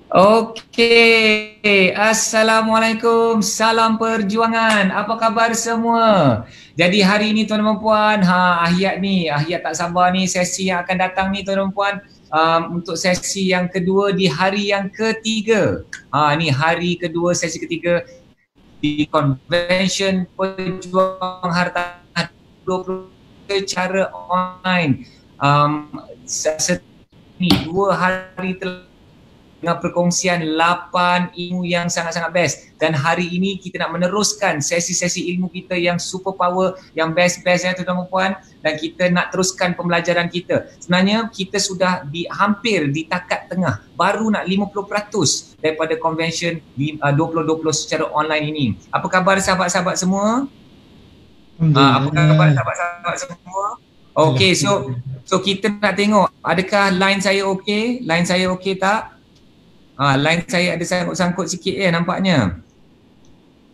Okey, Assalamualaikum, salam perjuangan. Apa khabar semua? Jadi hari ini tuan-tuan dan puan, Ahyat tak sabar ni sesi yang akan datang ni tuan-tuan dan puan, untuk sesi yang kedua di hari yang ketiga. Ni hari kedua sesi ketiga di Convention Pejuang Hartanah 20 secara online. Ni 2 hari telah dengan perkongsian 8 ilmu yang sangat-sangat best, dan hari ini kita nak meneruskan sesi-sesi ilmu kita yang super power, yang best-best ya tuan-tuan dan puan, dan kita nak teruskan pembelajaran kita. Sebenarnya kita sudah hampir di takat tengah, baru nak 50% daripada convention 2020 secara online ini. Apa khabar sahabat-sahabat semua? Apa khabar sahabat-sahabat semua? Okey, so kita nak tengok adakah line saya okey? Line saya okey tak? Line saya ada sangkut-sangkut sikit nampaknya.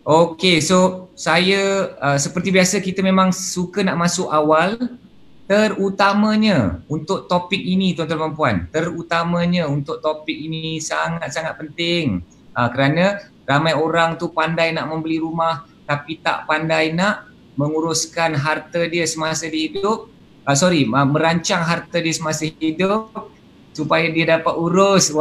Okey, so saya seperti biasa kita memang suka nak masuk awal, terutamanya untuk topik ini tuan-tuan dan puan. Terutamanya untuk topik ini sangat-sangat penting. Kerana ramai orang tu pandai nak membeli rumah tapi tak pandai nak menguruskan harta dia semasa dia hidup. Merancang harta dia semasa hidup supaya dia dapat urus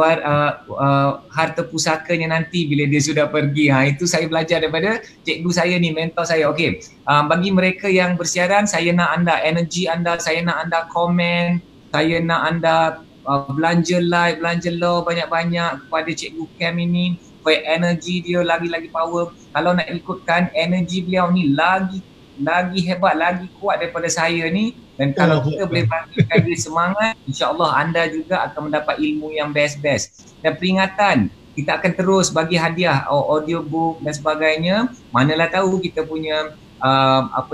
harta pusakanya nanti bila dia sudah pergi. Itu saya belajar daripada cikgu saya ni, mentor saya. Okey, bagi mereka yang bersiaran, saya nak anda, energi anda, saya nak anda komen, saya nak anda belanja like, belanja love banyak-banyak kepada cikgu Cam ini supaya energi dia lagi-lagi power. Kalau nak ikutkan, energi beliau ni lagi hebat, lagi kuat daripada saya ni. Dan kalau kita boleh bangkitkan dia semangat, insya-Allah anda juga akan mendapat ilmu yang best-best. Dan peringatan, kita akan terus bagi hadiah audiobook dan sebagainya. Manalah tahu kita punya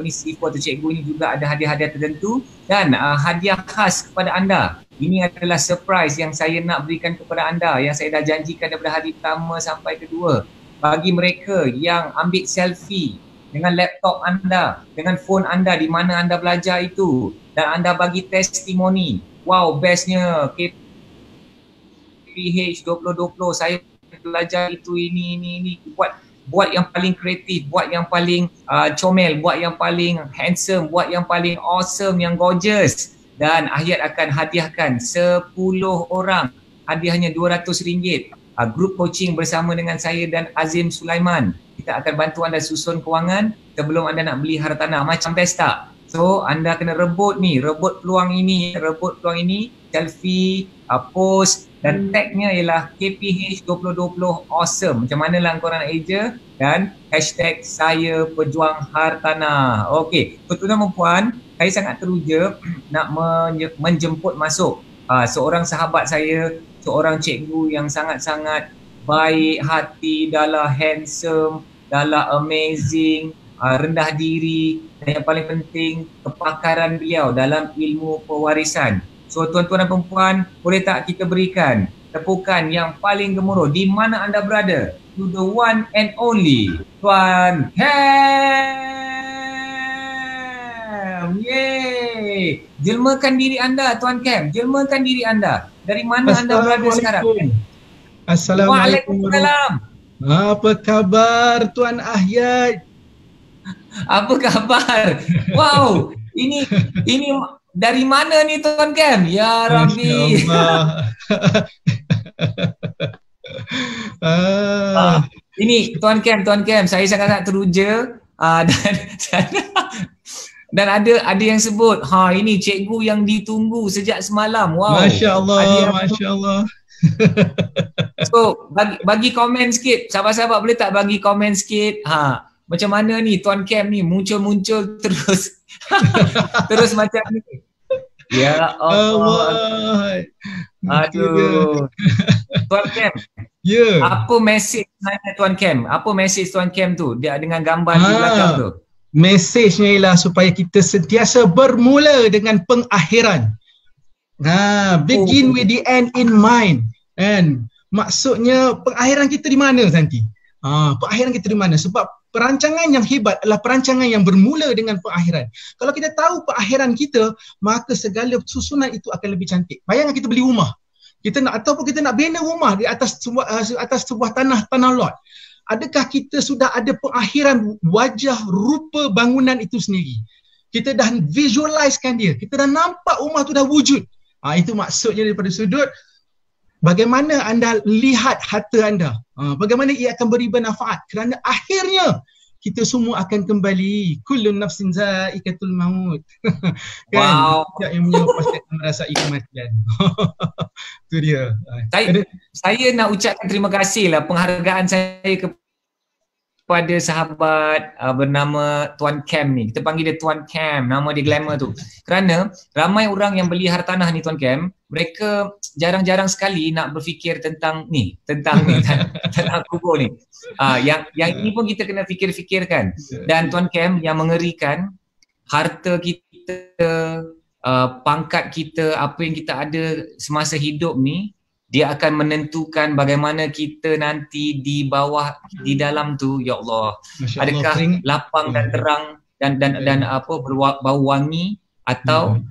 sifat atau cikgu ini juga ada hadiah-hadiah tertentu, dan hadiah khas kepada anda. Ini adalah surprise yang saya nak berikan kepada anda, yang saya dah janjikan daripada hari pertama sampai kedua. Bagi mereka yang ambil selfie dengan laptop anda, dengan phone anda di mana anda belajar itu, dan anda bagi testimoni, wow bestnya KPH 2020, saya belajar itu, ini, buat yang paling kreatif, buat yang paling comel, buat yang paling handsome, buat yang paling awesome, yang gorgeous. Dan Ahyat akan hadiahkan 10 orang, hadiahnya RM200. Group coaching bersama dengan saya dan Azim Sulaiman. Kita akan bantu anda susun kewangan sebelum anda nak beli hartanah. Macam pesta. So anda kena rebut peluang ini, selfie, post, dan tagnya ialah KPH 2020 awesome. Macam manalah korang nak eja, dan hashtag saya pejuang hartanah. Okey, tuan-tuan dan puan, saya sangat teruja nak menjemput masuk seorang sahabat saya, seorang cikgu yang sangat-sangat baik hati, dah handsome, dah amazing, rendah diri, dan yang paling penting kepakaran beliau dalam ilmu pewarisan. So tuan-tuan dan puan, boleh tak kita berikan tepukan yang paling gemuruh di mana anda berada, to the one and only Tuan Cam. Yeay. Jelmakan diri anda Tuan Cam, jelmakan diri anda. Dari mana anda berada sekarang? Assalamualaikum. Waalaikumsalam. Apa khabar Tuan Ahyat? Apa khabar? Wow, ini dari mana ni Tuan Cam? Ya Rabbi. Ini Tuan Cam, saya sangat-sangat teruja, dan ada yang sebut, ini cikgu yang ditunggu sejak semalam. Wow. Masya-Allah. So bagi komen sikit, sahabat-sahabat boleh tak bagi komen sikit? Macam mana ni Tuan Cam ni muncul terus terus macam ni. Ya Allah. Aduh. Tuan Cam. Ya. Apa mesej sebenarnya Tuan Cam? Apa mesej Tuan Cam tu? Dia dengan gambar di belakang tu. Mesejnya ialah supaya kita sentiasa bermula dengan pengakhiran. Begin with the end in mind. And maksudnya pengakhiran kita di mana nanti? Pengakhiran kita di mana? Sebab perancangan yang hebat adalah perancangan yang bermula dengan pengakhiran. Kalau kita tahu pengakhiran kita, maka segala susunan itu akan lebih cantik. Bayangkan kita beli rumah. Kita nak ataupun kita nak bina rumah di atas sebuah tanah lot. Adakah kita sudah ada pengakhiran wajah rupa bangunan itu sendiri? Kita dah visualizekan dia. Kita dah nampak rumah tu dah wujud. Itu maksudnya daripada sudut bagaimana anda lihat harta anda. Bagaimana ia akan beri manfaat. Kerana akhirnya kita semua akan kembali. Kullun nafsin za'iqatul maut. Kan? Wow. Yang punya pasti akan merasai kematian. Itu dia. Saya nak ucapkan terima kasih lah, penghargaan saya kepada sahabat bernama Tuan Cam ni. Kita panggil dia Tuan Cam, nama dia glamour tu. Kerana ramai orang yang beli hartanah ni Tuan Cam, mereka jarang-jarang sekali nak berfikir tentang tentang kubur ni. Yang ini pun kita kena fikir-fikirkan. Dan Tuan Cam, yang mengerikan, harta kita, pangkat kita, apa yang kita ada semasa hidup ni, dia akan menentukan bagaimana kita nanti di bawah, di dalam tu, ya Allah. Adakah lapang dan terang dan apa berbau wangi, atau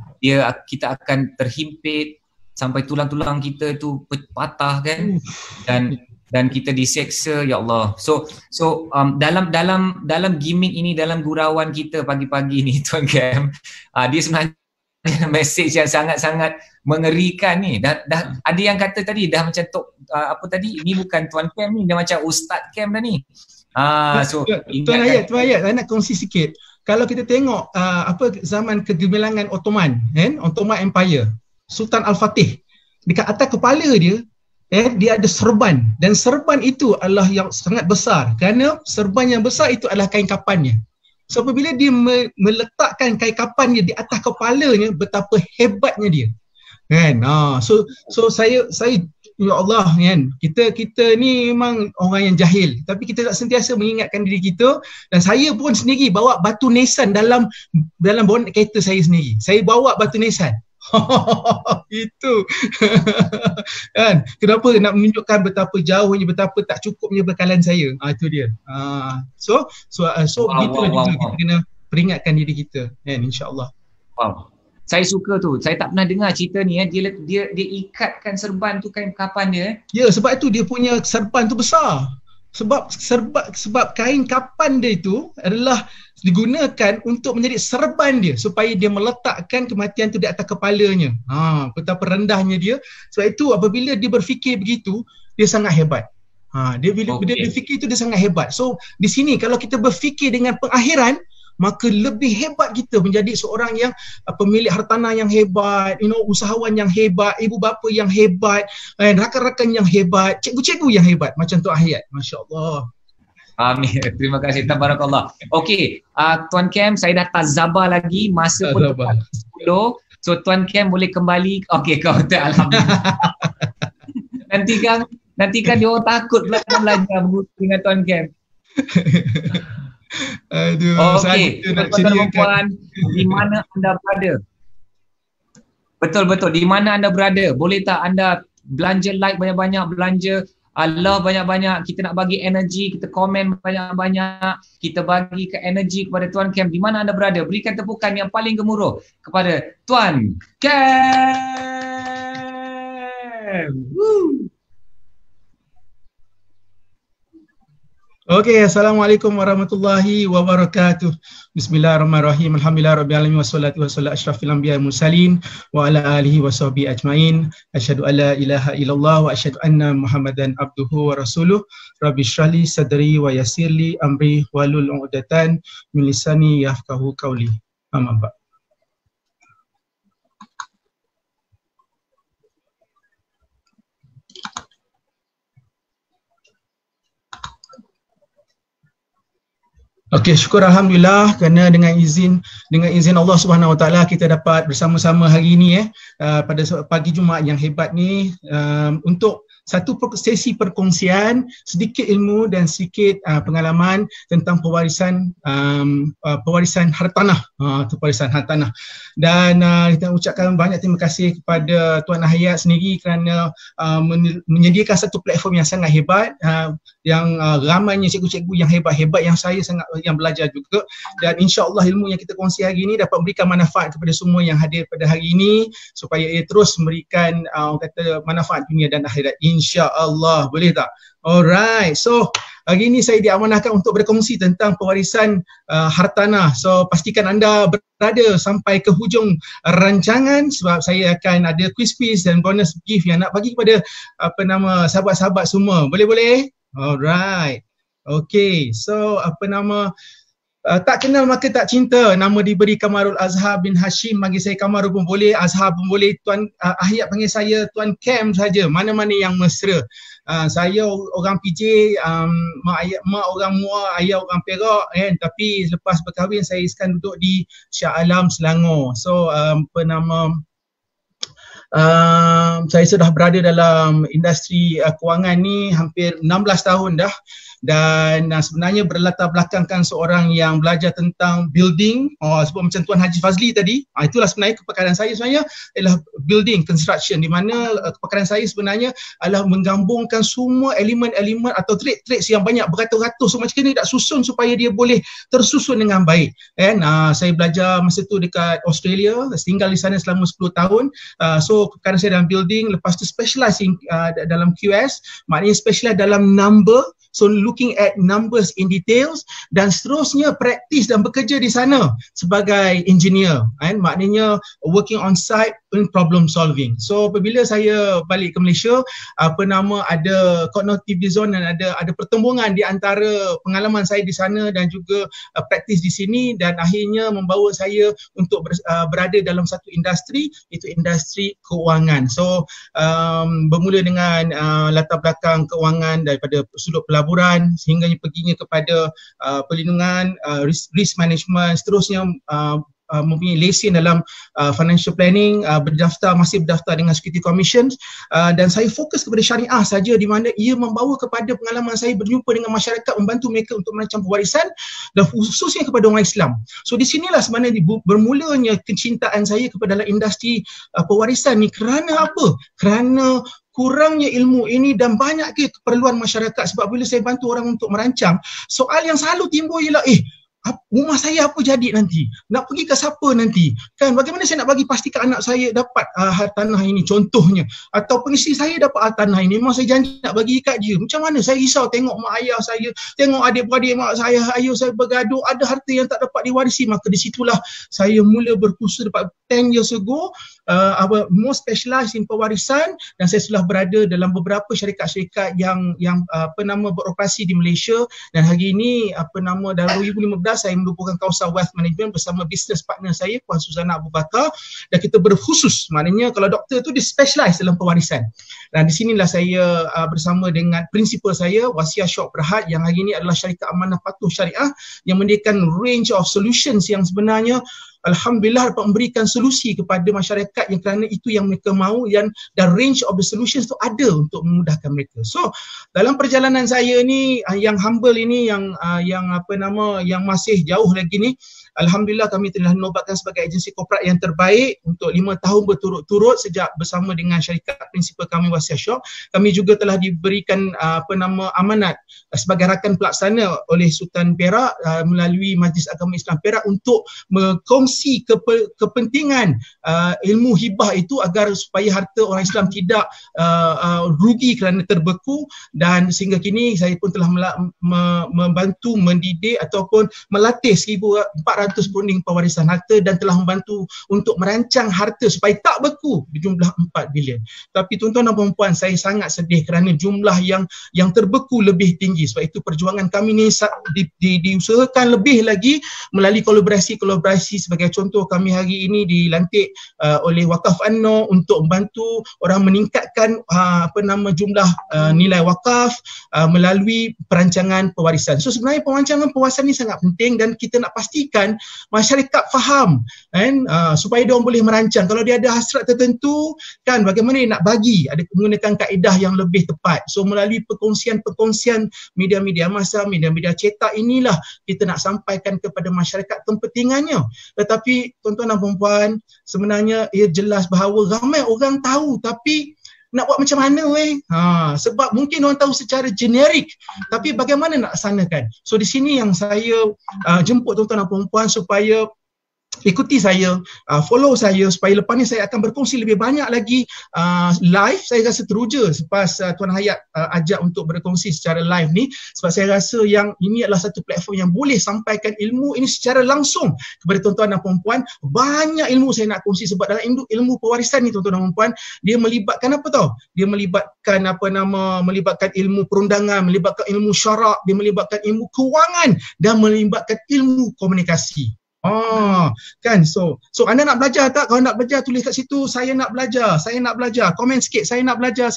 kita akan terhimpit sampai tulang-tulang kita tu patah kan, dan kita diseksa, ya Allah. So dalam gimmick ini, dalam gurauan kita pagi-pagi ni Tuan Cam, dia sebenarnya mesej yang sangat-sangat mengerikan ni. Dah ada yang kata tadi dah macam apa tadi, ini bukan Tuan Cam ni, dah macam Ustaz Cam dah ni. So Tuan Ayat, saya nak kongsi sikit. Kalau kita tengok zaman kegemilangan Ottoman, Ottoman Empire, Sultan Al-Fatih, dekat atas kepala dia dia ada serban, dan serban itu adalah yang sangat besar, kerana serban yang besar itu adalah kain kapannya. So apabila dia meletakkan kain kapannya di atas kepalanya, betapa hebatnya dia. Kan? So saya ya Allah kan, kita ni memang orang yang jahil, tapi kita tak sentiasa mengingatkan diri kita. Dan saya pun sendiri bawa batu nisan dalam bonet kereta saya sendiri. Saya bawa batu nisan. Itu kan, kenapa nak menunjukkan betapa jauhnya, betapa tak cukupnya bekalan saya. Itu dia. So gitulah juga kita kena peringatkan diri kita kan, insya-Allah. Wow. Saya suka tu. Saya tak pernah dengar cerita ni. Dia ikatkan serban tu, kain kapan dia. Ya, sebab itu dia punya serban tu besar. Sebab kain kapan dia itu adalah digunakan untuk menjadi serban dia, supaya dia meletakkan kematian tu di atas kepalanya. Betapa rendahnya dia. Sebab itu apabila dia berfikir begitu, dia sangat hebat. Bila dia fikir itu, dia sangat hebat. So di sini kalau kita berfikir dengan pengakhiran, maka lebih hebat kita menjadi seorang yang pemilik hartanah yang hebat, usahawan yang hebat, ibu bapa yang hebat, rakan-rakan yang hebat, cikgu-cikgu yang hebat macam tu Ayat. Masya-Allah. Amin. Terima kasih. Tabarakallah. Okey, Tuan Cam, saya dah tak sabar lagi, masa pun 10. So Tuan Cam boleh kembali. Okey, kau tak, alhamdulillah. Nanti kan dia orang takut belajar dengan Tuan Cam. Okey, tuan-tuan, di mana anda berada? Betul, di mana anda berada? Boleh tak anda belanja like banyak-banyak, belanja love banyak-banyak, kita nak bagi energi, kita komen banyak-banyak, kita bagi ke energi kepada Tuan Cam. Di mana anda berada? Berikan tepukan yang paling gemuruh kepada Tuan Cam. Woo. Okey, Assalamualaikum warahmatullahi wabarakatuh. Bismillahirrahmanirrahim. Alhamdulillah rabbil alamin wassalatu wassalamu asyrafil anbiya'i wal mursalin wa ala alihi washabihi ajmain. Asyhadu alla ilaha illallah wa asyhadu anna Muhammadan abduhu wa rasuluh. Rabbi shrahli sadri wa yassirli amri wahlul 'uqdatan min lisani yafqahu qawli. Amma ba'd. Okey, syukur alhamdulillah kerana dengan izin Allah Subhanahu Wa Taala kita dapat bersama-sama hari ini pada pagi Jumaat yang hebat ni untuk sesi perkongsian, sedikit ilmu dan sedikit pengalaman tentang pewarisan hartanah, pewarisan hartanah. Dan kita ucapkan banyak terima kasih kepada Tuan Hayat sendiri kerana menyediakan satu platform yang sangat hebat, yang ramainya cikgu-cikgu yang hebat-hebat yang saya sangat yang belajar juga, dan insya-Allah ilmu yang kita kongsi hari ini dapat memberikan manfaat kepada semua yang hadir pada hari ini supaya ia terus memberikan kata manfaat dunia dan akhirat, insya-Allah. Boleh tak? Alright, so hari ini saya diamanahkan untuk berkongsi tentang pewarisan hartanah. So pastikan anda berada sampai ke hujung rancangan sebab saya akan ada quiz dan bonus gift yang nak bagi kepada sahabat-sahabat semua. Boleh? Alright. Okay, so tak kenal maka tak cinta. Nama diberi Kamarul Azhar bin Hashim. Bagi saya Kamarul pun boleh, Azhar pun boleh. Tuan Ahiyat panggil saya Tuan Cam saja. Mana-mana yang mesra. Saya orang PJ, mak orang Muar, ayah orang Perak kan. Tapi lepas berkahwin saya sekarang duduk di Shah Alam, Selangor. So saya sudah berada dalam industri kewangan ni hampir 16 tahun dah. Dan sebenarnya berlatar belakangkan seorang yang belajar tentang building, sebab macam Tuan Haji Fazli tadi, itulah sebenarnya kepakaran saya sebenarnya ialah building construction, di mana kepakaran saya sebenarnya adalah menggabungkan semua elemen-elemen atau trade-trades yang banyak beratus-ratus, so macam ni tak susun supaya dia boleh tersusun dengan baik kan. Saya belajar masa tu dekat Australia, tinggal di sana selama 10 tahun. So kepakaran saya dalam building, lepas tu specialize dalam QS, maknanya specialize dalam number. So looking at numbers in details, dan seterusnya praktis dan bekerja di sana sebagai engineer kan, maknanya working on site in problem solving. So apabila saya balik ke Malaysia, ada cognitive design dan ada pertembungan di antara pengalaman saya di sana dan juga praktis di sini, dan akhirnya membawa saya untuk berada dalam satu industri, itu industri kewangan. So bermula dengan latar belakang kewangan daripada sudut pelaburan sehingga perginya kepada perlindungan, risk management, seterusnya mempunyai lesen dalam financial planning, masih berdaftar dengan Security Commission, dan saya fokus kepada syariah saja, di mana ia membawa kepada pengalaman saya berjumpa dengan masyarakat, membantu mereka untuk merancang pewarisan dan khususnya kepada orang Islam. So di sinilah sebenarnya bermulanya kecintaan saya kepada dalam industri pewarisan ni. Kerana apa? Kerana kurangnya ilmu ini dan banyak keperluan masyarakat. Sebab bila saya bantu orang untuk merancang, soal yang selalu timbul ialah rumah saya apa jadi nanti? Nak pergi ke siapa nanti? Kan bagaimana saya nak bagi pastikan anak saya dapat hartanah ini contohnya, ataupun isteri saya dapat hartanah ini, memang saya janji nak bagi kat dia. Macam mana? Saya risau tengok mak ayah saya, tengok adik-beradik mak saya, ayah saya bergaduh, ada harta yang tak dapat diwarisi. Maka di situlah saya mula berkursus dapat 10 years ago, more specialized in pewarisan, dan saya sudah berada dalam beberapa syarikat-syarikat yang beroperasi di Malaysia. Dan hari ini dalam 2015 saya merupakan kawasan wealth management bersama business partner saya Puan Suzana Abu Bakar, dan kita berkhusus, maknanya kalau doktor tu dia specialize dalam pewarisan. Dan di sinilah saya bersama dengan prinsipal saya Wasiah Syok Berhad, yang hari ini adalah syarikat amanah patuh syariah yang menyediakan range of solutions yang sebenarnya alhamdulillah dapat memberikan solusi kepada masyarakat yang kerana itu yang mereka mahu, dan range of the solutions tu ada untuk memudahkan mereka. So dalam perjalanan saya ni yang humble ini, yang masih jauh lagi ni, alhamdulillah kami telah dinobatkan sebagai agensi korporat yang terbaik untuk 5 tahun berturut-turut sejak bersama dengan syarikat prinsipal kami Wasiah Syok. Kami juga telah diberikan amanat sebagai rakan pelaksana oleh Sultan Perak melalui Majlis Agama Islam Perak untuk berkongsi kepentingan ilmu hibah itu agar supaya harta orang Islam tidak rugi kerana terbeku. Dan sehingga kini saya pun telah membantu mendidik ataupun melatih 1,400 perunding pewarisan harta, dan telah membantu untuk merancang harta supaya tak beku berjumlah 4 bilion. Tapi tuan-tuan dan puan-puan, saya sangat sedih kerana jumlah yang terbeku lebih tinggi. Sebab itu perjuangan kami ni diusahakan lebih lagi melalui kolaborasi sebagai sebagai contoh, kami hari ini dilantik oleh Wakaf An-Nur untuk membantu orang meningkatkan jumlah nilai wakaf melalui perancangan pewarisan. So sebenarnya perancangan pewarisan ni sangat penting dan kita nak pastikan masyarakat faham kan, supaya dia orang boleh merancang. Kalau dia ada hasrat tertentu kan, bagaimana dia nak bagi, ada menggunakan kaedah yang lebih tepat. So melalui perkongsian media-media masa, media-media cetak inilah kita nak sampaikan kepada masyarakat kepentingannya. Tetapi tuan-tuan dan puan-puan, sebenarnya ia jelas bahawa ramai orang tahu tapi nak buat macam mana sebab mungkin orang tahu secara generik tapi bagaimana nak laksanakan. So di sini yang saya jemput tuan-tuan dan puan-puan supaya ikuti saya, follow saya, supaya lepas ni saya akan berkongsi lebih banyak lagi live. Saya rasa teruja selepas Tuan Hayat ajak untuk berkongsi secara live ni, sebab saya rasa yang ini adalah satu platform yang boleh sampaikan ilmu ini secara langsung kepada tuan-tuan dan puan-puan. Banyak ilmu saya nak kongsi sebab dalam ilmu pewarisan ni tuan-tuan dan puan-puan, dia melibatkan apa tau? Dia melibatkan melibatkan ilmu perundangan, melibatkan ilmu syarak, dia melibatkan ilmu kewangan dan melibatkan ilmu komunikasi. Kan, so anda nak belajar tak? Kalau nak belajar, tulis kat situ, saya nak belajar, komen sikit, saya nak belajar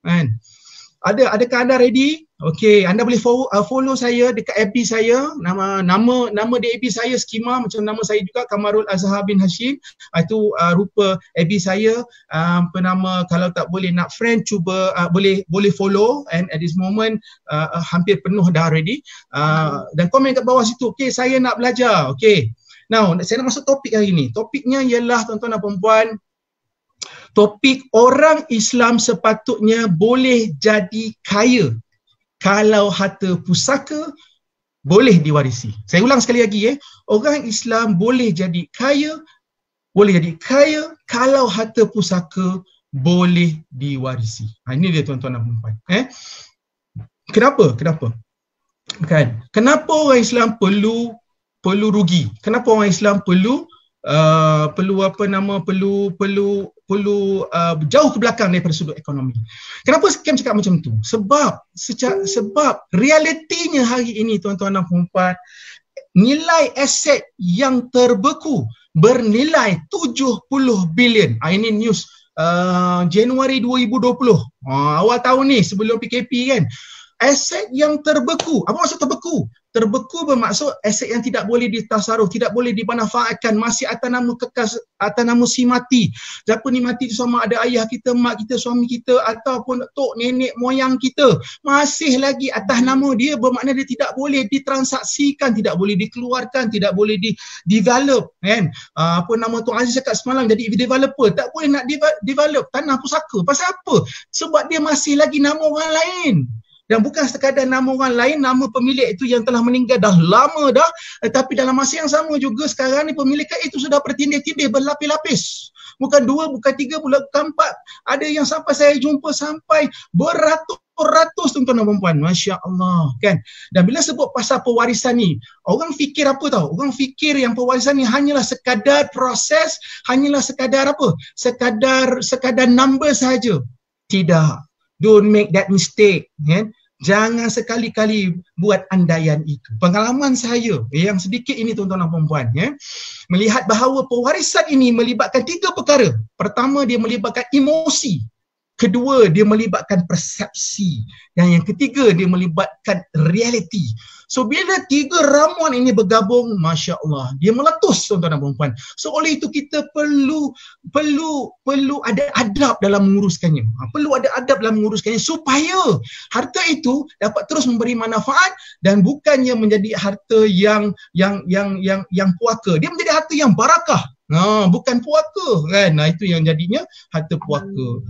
kan. Adakah anda ready? Okey, anda boleh follow saya dekat FB saya. Nama di FB saya skema macam nama saya juga, Kamarul Azhar bin Hashim. Itu rupa FB saya. Kalau tak boleh nak friend, cuba boleh follow, and at this moment hampir penuh dah ready. Dan komen kat bawah situ, okey, saya nak belajar. Okey. Now, saya nak masuk topik hari ni. Topiknya ialah tuan-tuan dan puan-puan, topik orang Islam sepatutnya boleh jadi kaya kalau harta pusaka boleh diwarisi. Saya ulang sekali lagi orang Islam boleh jadi kaya kalau harta pusaka boleh diwarisi. Ini dia tuan-tuan dan puan-puan. Kenapa? Kan? Kenapa orang Islam perlu rugi? Kenapa orang Islam perlu jauh ke belakang daripada sudut ekonomi? Kenapa scam cakap macam tu? Sebab realitinya hari ini tuan-tuan dan puan-puan, nilai aset yang terbeku bernilai 70 bilion. Ini news Januari 2020, awal tahun ni sebelum PKP kan. Aset yang terbeku. Apa maksud terbeku? Terbeku bermaksud aset yang tidak boleh ditasaruf, tidak boleh dimanfaatkan, masih atas nama kekal, atas nama si mati. Siapa ni mati tu, sama ada ayah kita, mak kita, suami kita ataupun tok nenek moyang kita, masih lagi atas nama dia, bermakna dia tidak boleh ditransaksikan, tidak boleh dikeluarkan, tidak boleh develop kan. Tuan Aziz cakap semalam, jadi developer tak boleh nak develop tanah pusaka. Pasal apa? Sebab dia masih lagi nama orang lain. Dan bukan sekadar nama orang lain, nama pemilik itu yang telah meninggal dah lama dah, tetapi dalam masa yang sama juga sekarang ni pemilikan itu sudah bertindih-tindih, berlapis-lapis. Bukan dua, bukan tiga, bukan empat. Ada yang sampai saya jumpa sampai beratus tuan-tuan dan puan-puan. Masya Allah kan. Dan bila sebut pasal pewarisan ni, orang fikir apa tau? Orang fikir yang pewarisan ni hanyalah sekadar proses, hanyalah sekadar apa? Sekadar number sahaja. Tidak. Don't make that mistake kan. Jangan sekali-kali buat andaian itu. Pengalaman saya yang sedikit ini tuan-tuan dan puan-puan melihat bahawa pewarisan ini melibatkan 3 perkara. Pertama, dia melibatkan emosi. Kedua, dia melibatkan persepsi. Dan yang ketiga, dia melibatkan realiti. So bila 3 ramuan ini bergabung, Masya Allah, dia meletus tuan-tuan dan puan-puan. So oleh itu kita perlu ada adab dalam menguruskannya. Perlu ada adab dalam menguruskannya supaya harta itu dapat terus memberi manfaat dan bukannya menjadi harta yang puaka. Dia menjadi harta yang barakah. Bukan puaka kan. Itu yang jadinya harta puaka.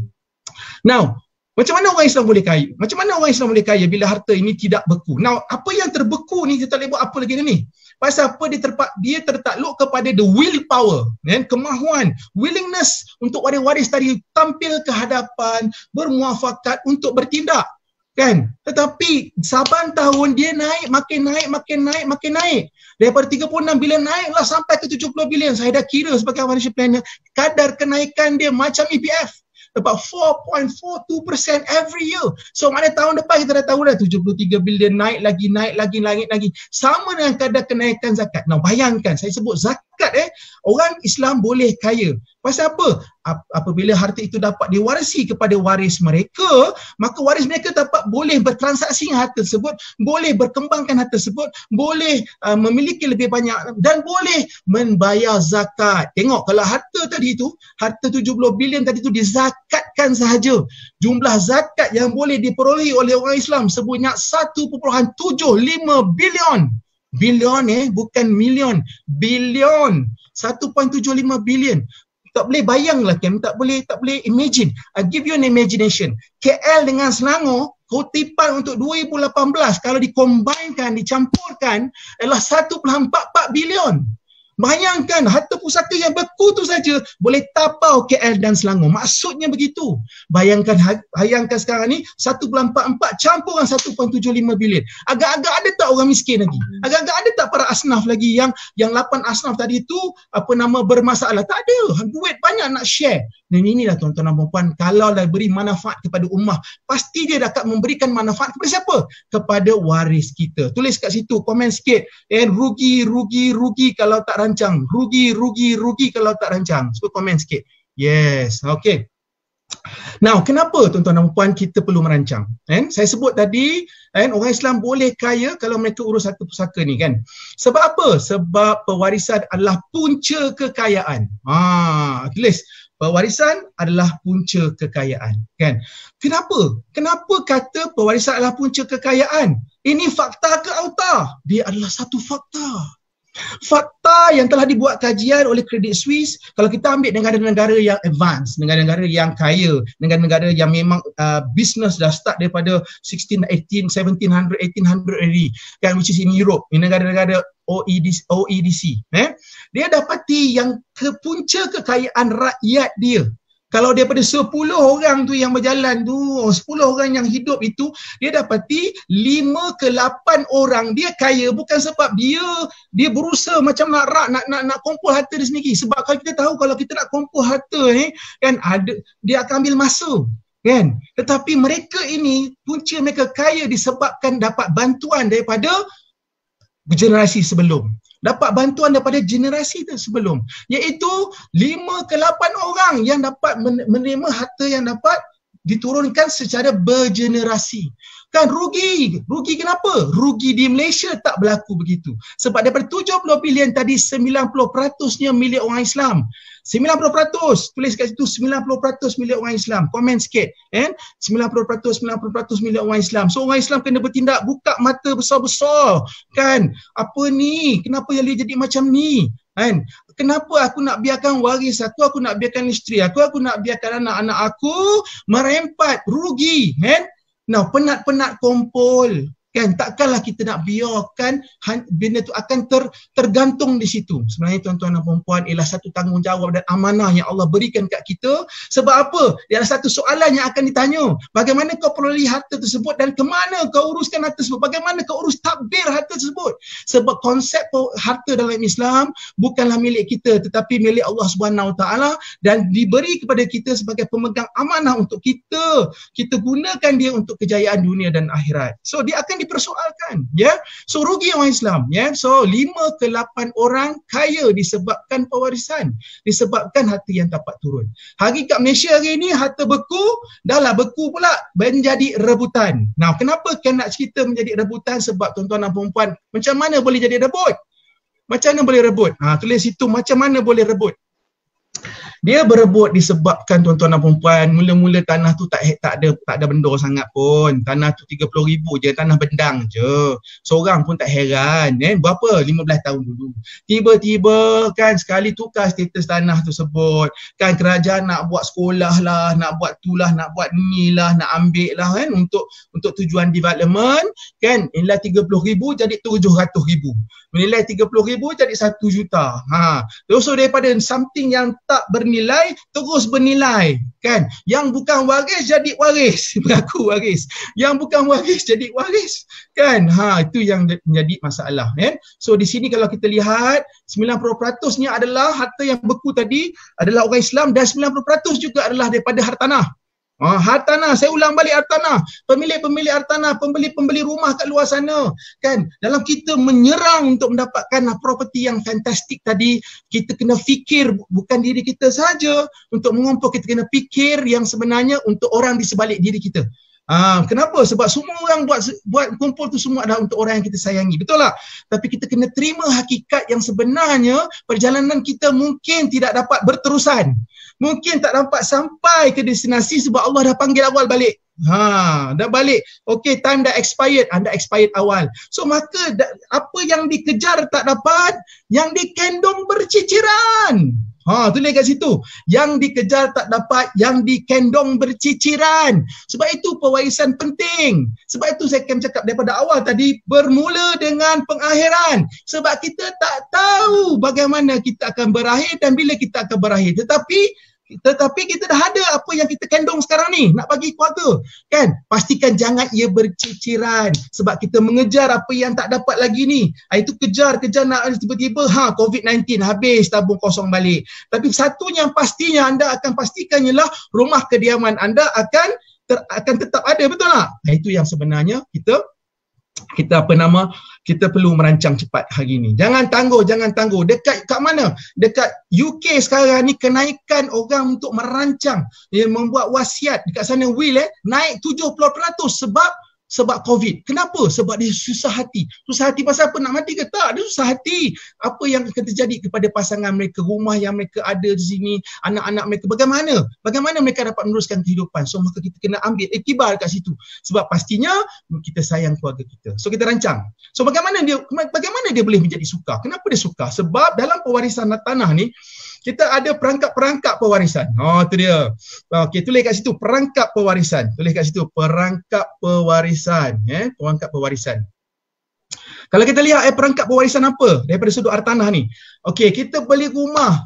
Now, macam mana orang Islam boleh kaya? Macam mana orang Islam boleh kaya bila harta ini tidak beku? Now, apa yang terbeku ni kita tak boleh buat apa lagi ni? Pasal apa dia tertakluk kepada the willpower, kemahuan, willingness untuk waris-waris tadi tampil ke hadapan, bermuafakat untuk bertindak. Kan? Tetapi saban tahun dia naik, makin naik. Daripada 36 bilion naiklah sampai ke 70 bilion. Saya dah kira sebagai financial planner, kadar kenaikan dia macam EPF. dapat 4.42% every year. So mana tahun depan kita dah tahu dah 73 bilion naik lagi. Sama dengan kadar kenaikan zakat. Nah, bayangkan saya sebut zakat orang Islam boleh kaya. Pasal apa? Apabila harta itu dapat diwarisi kepada waris mereka, maka waris mereka dapat boleh bertransaksi dengan harta tersebut, boleh berkembangkan harta tersebut, boleh memiliki lebih banyak dan boleh membayar zakat. Tengok kalau harta tadi tu, harta 70 bilion tadi tu dizakatkan sahaja. Jumlah zakat yang boleh diperolehi oleh orang Islam sebanyak 1.75 bilion. Bilion bukan million. Bilion. 1.75 bilion. Tak boleh bayanglah Kem, tak boleh imagine. I give you an imagination. KL dengan Selangor, kutipan untuk 2018 kalau dicombine-kan, dicampurkan adalah 1.44 bilion. Bayangkan harta pusaka yang beku tu saja boleh tapau KL dan Selangor. Maksudnya begitu. Bayangkan sekarang ni 1.44 campur dengan 1.75 bilion. Agak-agak ada tak orang miskin lagi? Agak-agak ada tak para asnaf lagi yang 8 asnaf tadi tu bermasalah? Tak ada. Duit banyak nak share. Dan inilah tuan-tuan dan puan-puan, kalau dah beri manfaat kepada ummah, pasti dia dapat memberikan manfaat kepada siapa? Kepada waris kita. Tulis kat situ, komen sikit. Rugi kalau tak rancang. Rugi kalau tak rancang. So komen sikit. Yes, okay. Now, kenapa tuan-tuan dan puan kita perlu merancang? Saya sebut tadi, orang Islam boleh kaya kalau mereka urus satu pusaka ni kan. Sebab apa? Sebab pewarisan adalah punca kekayaan. Tulis. Pewarisan adalah punca kekayaan, kan? Kenapa? Kenapa kata pewarisan adalah punca kekayaan? Ini fakta ke auta? Dia adalah satu fakta. Fakta yang telah dibuat kajian oleh Credit Suisse. Kalau kita ambil negara-negara yang advance, negara-negara yang kaya, negara-negara yang memang business dah start daripada 1700 already, kan, which is in Europe, in negara-negara OEDC, dia dapati yang punca kekayaan rakyat dia. Kalau daripada 10 orang tu yang berjalan tu, 10 orang yang hidup itu, dia dapati 5 ke 8 orang dia kaya bukan sebab dia berusaha macam nak kumpul harta dia sendiri. Sebab kalau kita tahu kalau kita nak kumpul harta ni kan, dia akan ambil masa. Kan? Tetapi mereka ini punca mereka kaya disebabkan dapat bantuan daripada generasi sebelum. Dapat bantuan daripada generasi sebelum, iaitu 5 ke 8 orang yang dapat menerima harta yang dapat diturunkan secara bergenerasi. Kan rugi kenapa? Rugi di Malaysia tak berlaku begitu. Sebab daripada 70 bilion tadi 90%-nya milik orang Islam. 90%, tulis kat situ 90% milik orang Islam. Komen sikit, 90% milik orang Islam. So orang Islam kena bertindak, buka mata besar-besar, kan? Apa ni? Kenapa yang dia jadi macam ni? Kan? Kenapa aku nak biarkan waris aku nak biarkan isteri aku nak biarkan anak-anak aku merempat, rugi, kan? Nah, penat-penat kumpul, kan? Takkanlah kita nak biarkan benda tu akan tergantung di situ. Sebenarnya tuan-tuan dan puan-puan, ialah satu tanggungjawab dan amanah yang Allah berikan kat kita. Sebab apa? Dia ada satu soalan yang akan ditanya. Bagaimana kau perolehi harta tersebut dan ke mana kau uruskan harta tersebut? Bagaimana kau urus takbir harta tersebut? Sebab konsep harta dalam Islam bukanlah milik kita tetapi milik Allah Subhanahu Wa Taala dan diberi kepada kita sebagai pemegang amanah untuk kita gunakan dia untuk kejayaan dunia dan akhirat. So dia akan dipersoalkan, ya. So rugi orang Islam, ya. So 5 ke 8 orang kaya disebabkan pewarisan, disebabkan harta yang dapat turun. Hari kat Malaysia hari ni harta beku, dahlah beku pula menjadi rebutan. Nah, kenapa kan nak cerita menjadi rebutan? Sebab tuan-tuan dan puan-puan, macam mana boleh jadi rebut? Macam mana boleh rebut? Tulis situ macam mana boleh rebut. Dia berebut disebabkan tuan-tuan dan puan-puan, mula-mula tanah tu tak ada benda sangat pun. Tanah tu 30,000 je, tanah bendang je. Seorang pun tak heran, berapa? 15 tahun dulu. Tiba-tiba kan sekali tukar status tanah tersebut. Kan kerajaan nak buat sekolah lah, nak buat tu lah, nak buat ni lah, nak ambil lah kan untuk tujuan development. Kan nilai 30,000 jadi 700,000. Nilai 30,000 jadi 1 juta. So daripada something yang tak bernilai bernilai terus bernilai, kan? Yang bukan waris jadi waris, berlaku waris. Yang bukan waris jadi waris, kan? Itu yang menjadi masalah, kan? So di sini kalau kita lihat 90%-nya adalah harta yang beku tadi adalah orang Islam, dan 90% juga adalah daripada hartanah. Hartanah, saya ulang balik, hartanah. Pemilik-pemilik hartanah, pembeli-pembeli rumah kat luar sana, kan? Dalam kita menyerang untuk mendapatkan properti yang fantastik tadi, kita kena fikir bukan diri kita saja untuk mengumpul, kita kena fikir yang sebenarnya untuk orang di sebalik diri kita. Kenapa? Sebab semua orang buat kumpul tu semua adalah untuk orang yang kita sayangi, betul tak? Tapi kita kena terima hakikat yang sebenarnya perjalanan kita mungkin tidak dapat berterusan. Mungkin tak dapat sampai ke destinasi sebab Allah dah panggil awal balik. Dah balik. Okay, time dah expired. Anda expired awal. So maka apa yang dikejar tak dapat, yang dikendong berciciran. Tulis kat situ. Yang dikejar tak dapat, yang dikendong berciciran. Sebab itu pewarisan penting. Sebab itu saya akan cakap daripada awal tadi, bermula dengan pengakhiran. Sebab kita tak tahu bagaimana kita akan berakhir dan bila kita akan berakhir. Tetapi kita dah ada apa yang kita kandung sekarang ni, nak bagi keluarga, kan? Pastikan jangan ia berciciran sebab kita mengejar apa yang tak dapat lagi ni. Itu kejar nak tiba-tiba COVID-19 habis, tabung kosong balik. Tapi satu yang pastinya anda akan pastikan ialah rumah kediaman anda akan tetap ada, betul tak? Itu yang sebenarnya kita perlu merancang cepat hari ni. Jangan tangguh. Dekat kat mana? Dekat UK sekarang ni kenaikan orang untuk merancang, membuat wasiat dekat sana will naik 70% sebab COVID. Kenapa? Sebab dia susah hati. Susah hati pasal apa? Nak mati ke? Tak, dia susah hati. Apa yang akan terjadi kepada pasangan mereka, rumah yang mereka ada di sini, anak-anak mereka, bagaimana mereka dapat meneruskan kehidupan. So maka kita kena ambil iktibar kat situ. Sebab pastinya kita sayang keluarga kita. So kita rancang. So bagaimana dia boleh menjadi sukar? Kenapa dia sukar? Sebab dalam pewarisan tanah ni kita ada perangkap pewarisan. Tu dia. Okey, tulis kat situ perangkap pewarisan. Perangkap pewarisan. Kalau kita lihat perangkap pewarisan apa daripada sudut hartanah ni. Okey, kita beli rumah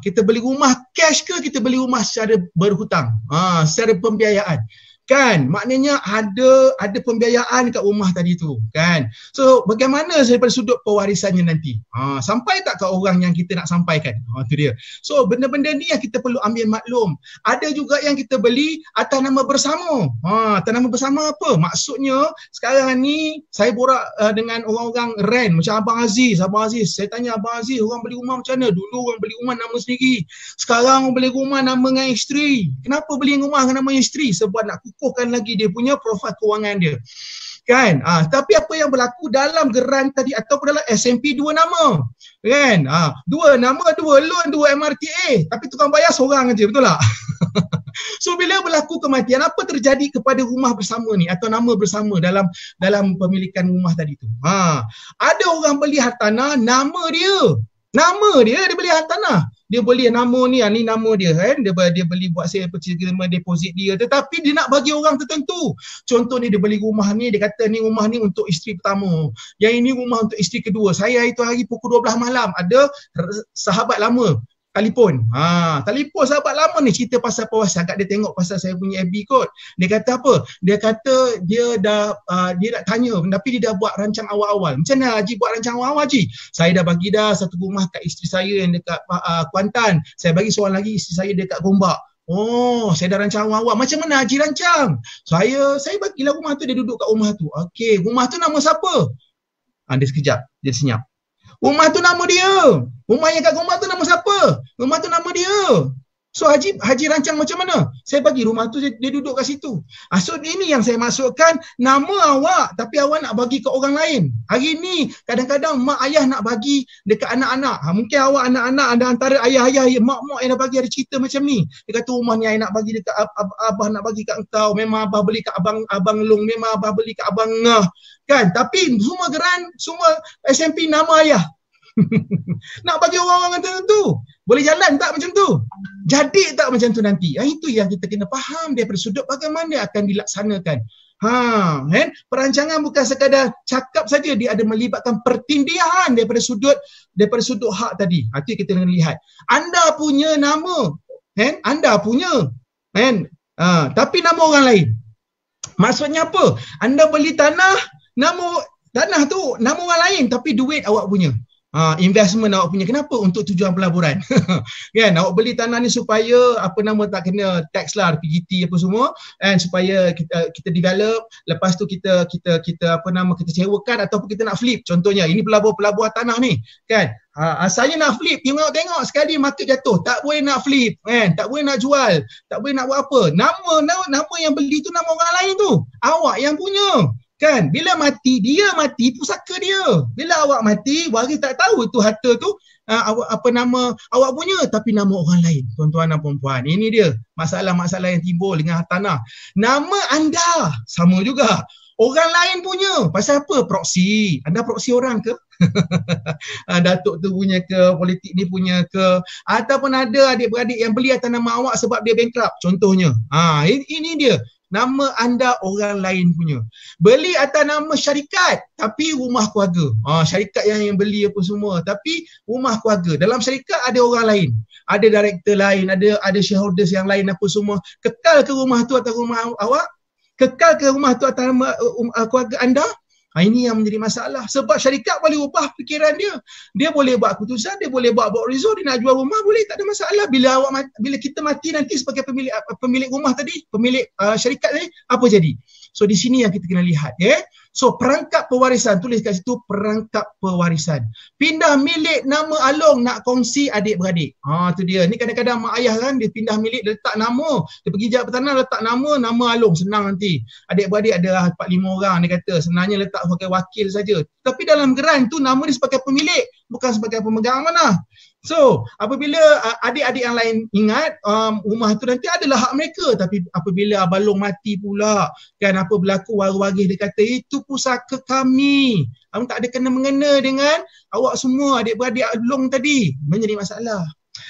cash ke kita beli rumah secara berhutang? Secara pembiayaan. Kan, maknanya ada pembiayaan kat rumah tadi tu, kan. So bagaimana daripada sudut pewarisannya nanti, sampai tak ke orang yang kita nak sampaikan? Tu dia. So benda-benda ni yang kita perlu ambil maklum. Ada juga yang kita beli atas nama bersama. Atas nama bersama apa? Maksudnya sekarang ni saya borak dengan orang-orang rent macam Abang Aziz. Saya tanya Abang Aziz, orang beli rumah macam mana? Dulu orang beli rumah nama sendiri, sekarang orang beli rumah nama dengan isteri. Kenapa beli rumah dengan nama isteri? Sebab nak kukuhkan lagi dia punya profil kewangan dia, kan? Tapi apa yang berlaku dalam geran tadi ataupun dalam SMP, dua nama, kan? Dua nama, dua loan, dua MRTA, tapi tukang bayar seorang aja, betul tak? So bila berlaku kematian, apa terjadi kepada rumah bersama ni atau nama bersama dalam pemilikan rumah tadi tu? Ada orang beli hartanah nama dia beli hartanah. Dia beli nama ni nama dia, kan? Dia beli buat saya percuma deposit dia, tetapi dia nak bagi orang tertentu. Contoh ni, dia beli rumah ni, dia kata ni rumah ni untuk isteri pertama, yang ini rumah untuk isteri kedua. Saya itu hari pukul 12 malam ada sahabat lama telefon. Telefon sahabat lama ni cerita pasal pewarisan. Kat dia tengok pasal saya punya FB kot. Dia kata apa? Dia kata dia nak tanya tapi dia dah buat rancang awal-awal. Macam mana Haji buat rancang awal-awal Haji? Saya dah bagi dah satu rumah kat isteri saya yang dekat Kuantan. Saya bagi seorang lagi isteri saya dekat Gombak. Saya dah rancang awal-awal. Macam mana Haji rancang? Saya bagilah rumah tu, dia duduk kat rumah tu. Okey, rumah tu nama siapa? Dia sekejap, dia senyap. Rumah tu nama dia. Rumah yang kat rumah tu nama siapa? Rumah tu nama dia. So Haji rancang macam mana? Saya bagi rumah tu, dia duduk kat situ. So ini yang saya maksudkan, nama awak tapi awak nak bagi ke orang lain. Hari ni kadang-kadang mak ayah nak bagi dekat anak-anak. Mungkin awak anak-anak ada antara ayah-ayah, mak-mak yang dah bagi ada cerita macam ni. Dia kata rumah ni ayah nak bagi dekat abah, nak bagi kat engkau. Memang abah beli kat abang Long, memang abah beli kat abang Ngah. Kan? Tapi semua geran, semua SMP nama ayah. Nak bagi orang-orang tertentu. Boleh jalan tak macam tu? Jadi tak macam tu nanti. Itu yang kita kena faham daripada sudut bagaimana akan dilaksanakan. Kan? Perancangan bukan sekadar cakap saja, dia ada melibatkan pertindihan daripada sudut hak tadi. Itu kita kena lihat. Anda punya nama kan? Anda punya, kan? Tapi nama orang lain. Maksudnya apa? Anda beli tanah, tanah tu nama orang lain tapi duit awak punya. Investment awak punya. Kenapa? Untuk tujuan pelaburan. Kan? Awak beli tanah ni supaya tak kena tax lah, PGT apa semua, and supaya kita develop, lepas tu kita sewakan ataupun kita nak flip. Contohnya ini pelabuhan tanah ni, kan? Saya nak flip, tengok sekali market jatuh, tak boleh nak flip, kan? Tak boleh nak jual, tak boleh nak buat apa. Nama yang beli tu nama orang lain tu. Awak yang punya. Kan, bila dia mati pusaka dia. Bila awak mati, waris tak tahu itu harta tu awak punya, tapi nama orang lain. Tuan-tuan dan puan-puan, ini dia masalah-masalah yang timbul dengan tanah. Nama anda sama juga, orang lain punya. Pasal apa? Proksi. Anda proksi orang ke? Datuk tu punya ke, politik ni punya ke, ataupun ada adik-beradik yang beli atas nama awak sebab dia bankrupt contohnya. Ini dia. Nama anda orang lain punya. Beli atas nama syarikat tapi rumah keluarga. Syarikat yang beli apa semua tapi rumah keluarga. Dalam syarikat ada orang lain. Ada director lain, ada shareholders yang lain apa semua. Kekal ke rumah tu atas rumah awak? Kekal ke rumah tu atas nama keluarga anda? Ini yang menjadi masalah. Sebab syarikat boleh ubah fikiran dia. Dia boleh buat keputusan, dia boleh buat result, dia nak jual rumah boleh, tak ada masalah. Bila kita mati nanti sebagai pemilik rumah tadi, pemilik syarikat tadi, apa jadi? So di sini yang kita kena lihat, ya. So perangkap pewarisan, tulis kat situ perangkap pewarisan. Pindah milik nama Along nak kongsi adik-beradik. Tu dia. Ni kadang-kadang mak ayah kan dia pindah milik, dia letak nama. Dia pergi jawab tanah letak nama Along, senang nanti. Adik-beradik ada 4-5 orang dia kata, senangnya letak sebagai wakil saja. Tapi dalam geran tu nama dia sebagai pemilik, bukan sebagai pemegang amanah. So, apabila adik-adik yang lain ingat rumah tu nanti adalah hak mereka, tapi apabila Abang Long mati pula, kan apa berlaku, waris dia kata itu pusaka kami. Tak ada kena-mengena dengan awak semua adik-beradik Long tadi, menjadi masalah.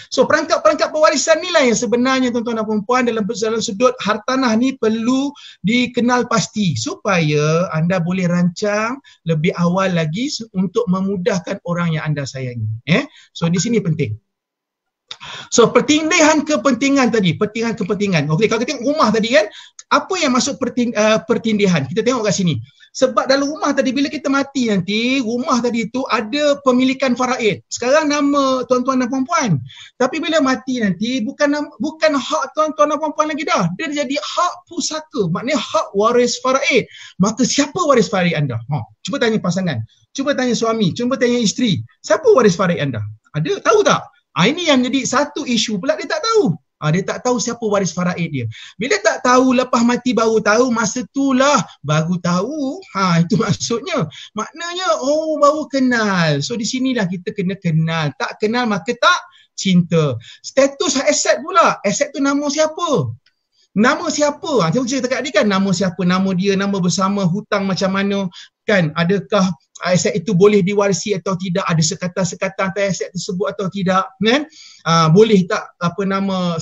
So perangkap-perangkap pewarisan ni lah yang sebenarnya tuan-tuan dan puan-puan dalam sudut hartanah ni perlu dikenal pasti supaya anda boleh rancang lebih awal lagi untuk memudahkan orang yang anda sayangi. So di sini penting. So pertindihan kepentingan tadi, kepentingan. Okey, kalau kita tengok rumah tadi kan, apa yang masuk pertindihan? Kita tengok kat sini. Sebab dalam rumah tadi bila kita mati nanti, rumah tadi tu ada pemilikan faraid. Sekarang nama tuan-tuan dan puan-puan. Tapi bila mati nanti bukan hak tuan-tuan dan puan-puan lagi dah. Dia jadi hak pusaka, maknanya hak waris faraid. Maka siapa waris faraid anda? Cuba tanya pasangan, cuba tanya suami, cuba tanya isteri. Siapa waris faraid anda? Ada? Tahu tak? Ini yang jadi satu isu pula, dia tak tahu. Dia tak tahu siapa waris faraid dia. Bila tak tahu, lepas mati baru tahu, masa itulah baru tahu. Itu maksudnya. Maknanya, baru kenal. So di sinilah kita kena kenal. Tak kenal maka tak cinta. Status aset pula. Aset tu nama siapa? Nama siapa? Tengok cerita kat dia kan, nama siapa, nama dia, nama bersama, hutang macam mana, kan? Adakah aset itu boleh diwarisi atau tidak? Ada sekatan-sekatan atas aset tersebut atau tidak, kan? Boleh tak